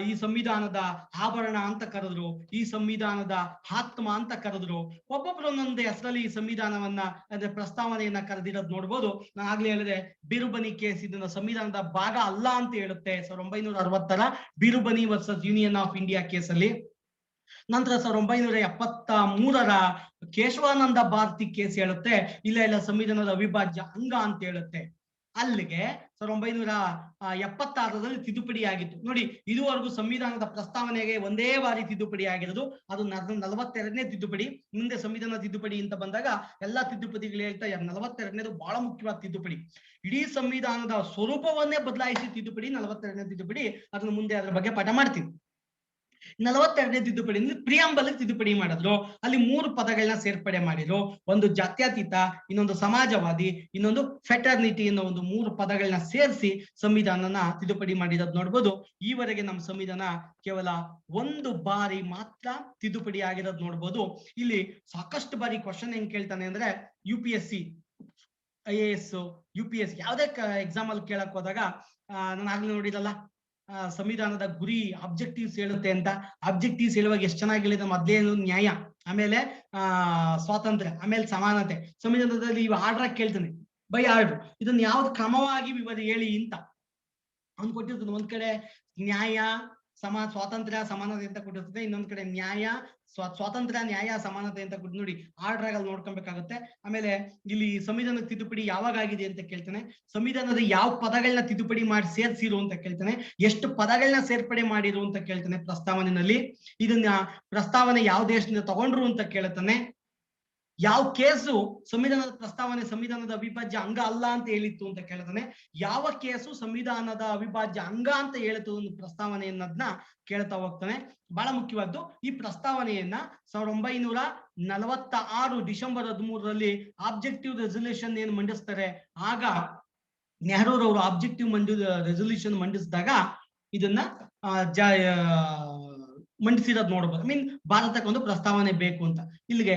ಈ ಸಂವಿಧಾನದ ಆಭರಣ ಅಂತ ಕರೆದ್ರು, ಈ ಸಂವಿಧಾನದ ಆತ್ಮ ಅಂತ ಕರೆದ್ರು. ಒಬ್ಬೊಬ್ರು ಒಂದೊಂದೇ ಹೆಸರಲ್ಲಿ ಈ ಸಂವಿಧಾನವನ್ನ ಅಂದ್ರೆ ಪ್ರಸ್ತಾವನೆಯನ್ನ ಕರೆದಿರೋದು ನೋಡ್ಬೋದು. ನಾನು ಆಗ್ಲೇ ಹೇಳಿದೆ, ಬಿರುಬನಿ ಕೇಸ್ ಇದನ್ನ ಸಂವಿಧಾನದ ಭಾಗ ಅಲ್ಲ ಅಂತ ಹೇಳುತ್ತೆ 1960ರ ಬಿರುಬನಿ ವರ್ಸಸ್ ಯೂನಿಯನ್ ಆಫ್ ಇಂಡಿಯಾ ಕೇಸಲ್ಲಿ. ನಂತರ 1973ರ ಕೇಶವಾನಂದ ಭಾರತಿ ಕೇಸ್ ಹೇಳುತ್ತೆ ಇಲ್ಲ ಸಂವಿಧಾನದ ಅವಿಭಾಜ್ಯ ಅಂಗ ಅಂತ ಹೇಳುತ್ತೆ. ಅಲ್ಲಿಗೆ 1976ರಲ್ಲಿ ತಿದ್ದುಪಡಿ ಆಗಿತ್ತು. ನೋಡಿ, ಇದುವರೆಗೂ ಸಂವಿಧಾನದ ಪ್ರಸ್ತಾವನೆಗೆ ಒಂದೇ ಬಾರಿ ತಿದ್ದುಪಡಿ ಆಗಿರೋದು, ಅದು 42ನೇ ತಿದ್ದುಪಡಿ. ಮುಂದೆ ಸಂವಿಧಾನ ತಿದ್ದುಪಡಿ ಅಂತ ಬಂದಾಗ ಎಲ್ಲಾ ತಿದ್ದುಪಡಿಗಳು ಹೇಳ್ತಾ 42ನೇದು ಬಹಳ ಮುಖ್ಯವಾದ ತಿದ್ದುಪಡಿ. ಇಡೀ ಸಂವಿಧಾನದ ಸ್ವರೂಪವನ್ನೇ ಬದಲಾಯಿಸಿ ತಿದ್ದುಪಡಿ 42ನೇ ತಿದ್ದುಪಡಿ. ಅದನ್ನು ಮುಂದೆ ಅದರ ಬಗ್ಗೆ ಪಾಠ ಮಾಡ್ತೀನಿ. 42ನೇ ತಿದ್ದುಪಡಿಯಲ್ಲಿ ಪ್ರಿಯಾಂಬಲ್ ತಿದ್ದುಪಡಿ ಮಾಡಿದ್ರು. ಅಲ್ಲಿ 3 ಪದಗಳನ್ನ ಸೇರ್ಪಡೆ ಮಾಡಿದ್ರು. ಒಂದು ಜಾತ್ಯತೀತ, ಇನ್ನೊಂದು ಸಮಾಜವಾದಿ, ಇನ್ನೊಂದು ಫೆಟರ್ನಿಟಿ ಅನ್ನೋ ಒಂದು 3 ಪದಗಳನ್ನ ಸೇರಿಸಿ ಸಂವಿಧಾನನ ತಿದ್ದುಪಡಿ ಮಾಡಿರೋದು ನೋಡ್ಬೋದು. ಈವರೆಗೆ ನಮ್ಮ ಸಂವಿಧಾನ ಕೇವಲ 1 ಬಾರಿ ಮಾತ್ರ ತಿದ್ದುಪಡಿ ಆಗಿರೋದು ನೋಡ್ಬೋದು. ಇಲ್ಲಿ ಸಾಕಷ್ಟು ಬಾರಿ ಕ್ವಶನ್ ಹೆಂಗ್ ಕೇಳ್ತಾನೆ ಅಂದ್ರೆ, UPSC, IAS, UPSC ಯಾವುದೇ ಎಕ್ಸಾಮ್ ಅಲ್ಲಿ ಕೇಳಕ್ ಹೋದಾಗ ನಾನು ಆಗ್ಲೇ ನೋಡಿರಲ್ಲ, ಸಂವಿಧಾನದ ಗುರಿ ಆಬ್ಜೆಕ್ಟಿವ್ಸ್ ಹೇಳುತ್ತೆ ಅಂತ. ಆಬ್ಜೆಕ್ಟಿವ್ಸ್ ಹೇಳುವಾಗ ಎಷ್ಟು ಚೆನ್ನಾಗಿ ಹೇಳಿದ್ರೆ, ಮೊದಲೇನು ನ್ಯಾಯ, ಆಮೇಲೆ ಸ್ವಾತಂತ್ರ್ಯ, ಆಮೇಲೆ ಸಮಾನತೆ. ಸಂವಿಧಾನದಲ್ಲಿ ಇವು ಆರ್ಡರ್ ಕೇಳ್ತಾನೆ, ಬೈ ಆರ್ಡರ್, ಇದನ್ನ ಯಾವ್ದು ಕ್ರಮವಾಗಿ ಹೇಳಿ ಅಂತ ಅವ್ನು ಕೊಟ್ಟಿರ್ತಾನೆ. ಒಂದ್ ಕಡೆ ನ್ಯಾಯ, ಸ್ವಾತಂತ್ರ್ಯ, ಸಮಾನತೆ ಅಂತ ಕೊಟ್ಟಿರ್ತದೆ. ಇನ್ನೊಂದ್ ಕಡೆ ನ್ಯಾಯ, ಸ್ವಾತಂತ್ರ್ಯ, ನ್ಯಾಯ, ಸಮಾನತೆ ಅಂತ ಕೊಟ್ಟು ನೋಡಿ ಆರ್ಡರ್ ಆಗಿ ನೋಡ್ಕೊಬೇಕಾಗುತ್ತೆ. ಆಮೇಲೆ ಇಲ್ಲಿ ಸಂವಿಧಾನದ ತಿದ್ದುಪಡಿ ಯಾವಾಗ ಆಗಿದೆ ಅಂತ ಕೇಳ್ತಾನೆ. ಸಂವಿಧಾನದ ಯಾವ ಪದಗಳನ್ನ ತಿದ್ದುಪಡಿ ಮಾಡಿ ಸೇರ್ಸಿರು ಅಂತ ಕೇಳ್ತಾನೆ. ಎಷ್ಟು ಪದಗಳನ್ನ ಸೇರ್ಪಡೆ ಮಾಡಿರು ಅಂತ ಕೇಳ್ತಾನೆ ಪ್ರಸ್ತಾವನೆಯಲ್ಲಿ. ಇದನ್ನ ಪ್ರಸ್ತಾವನೆ ಯಾವ ದೇಶದಿಂದ ತಗೊಂಡ್ರು ಅಂತ ಕೇಳ್ತಾನೆ. ಯಾವ ಕೇಸು ಸಂವಿಧಾನದ ಪ್ರಸ್ತಾವನೆ ಸಂವಿಧಾನದ ಅವಿಭಾಜ್ಯ ಅಂಗ ಅಲ್ಲ ಅಂತ ಹೇಳಿತ್ತು ಅಂತ ಕೇಳ್ತಾನೆ. ಯಾವ ಕೇಸು ಸಂವಿಧಾನದ ಅವಿಭಾಜ್ಯ ಅಂಗ ಅಂತ ಹೇಳಿತು ಒಂದು ಪ್ರಸ್ತಾವನೆಯನ್ನ ಕೇಳ್ತಾ ಹೋಗ್ತಾನೆ. ಬಹಳ ಮುಖ್ಯವಾದ್ದು, ಈ ಪ್ರಸ್ತಾವನೆಯನ್ನ 1946 ಡಿಸೆಂಬರ್ 13ರಲ್ಲಿ ಆಬ್ಜೆಕ್ಟಿವ್ ರೆಸಲ್ಯೂಷನ್ ಏನು ಮಂಡಿಸ್ತಾರೆ, ಆಗ ನೆಹರೂರವರು ಆಬ್ಜೆಕ್ಟಿವ್ ರೆಸಲ್ಯೂಷನ್ ಮಂಡಿಸಿದಾಗ ಇದನ್ನ ಮಂಡಿಸಿರೋದು ನೋಡ್ಬೋದು. ಭಾರತಕ್ಕೆ ಒಂದು ಪ್ರಸ್ತಾವನೆ ಬೇಕು ಅಂತ. ಇಲ್ಲಿಗೆ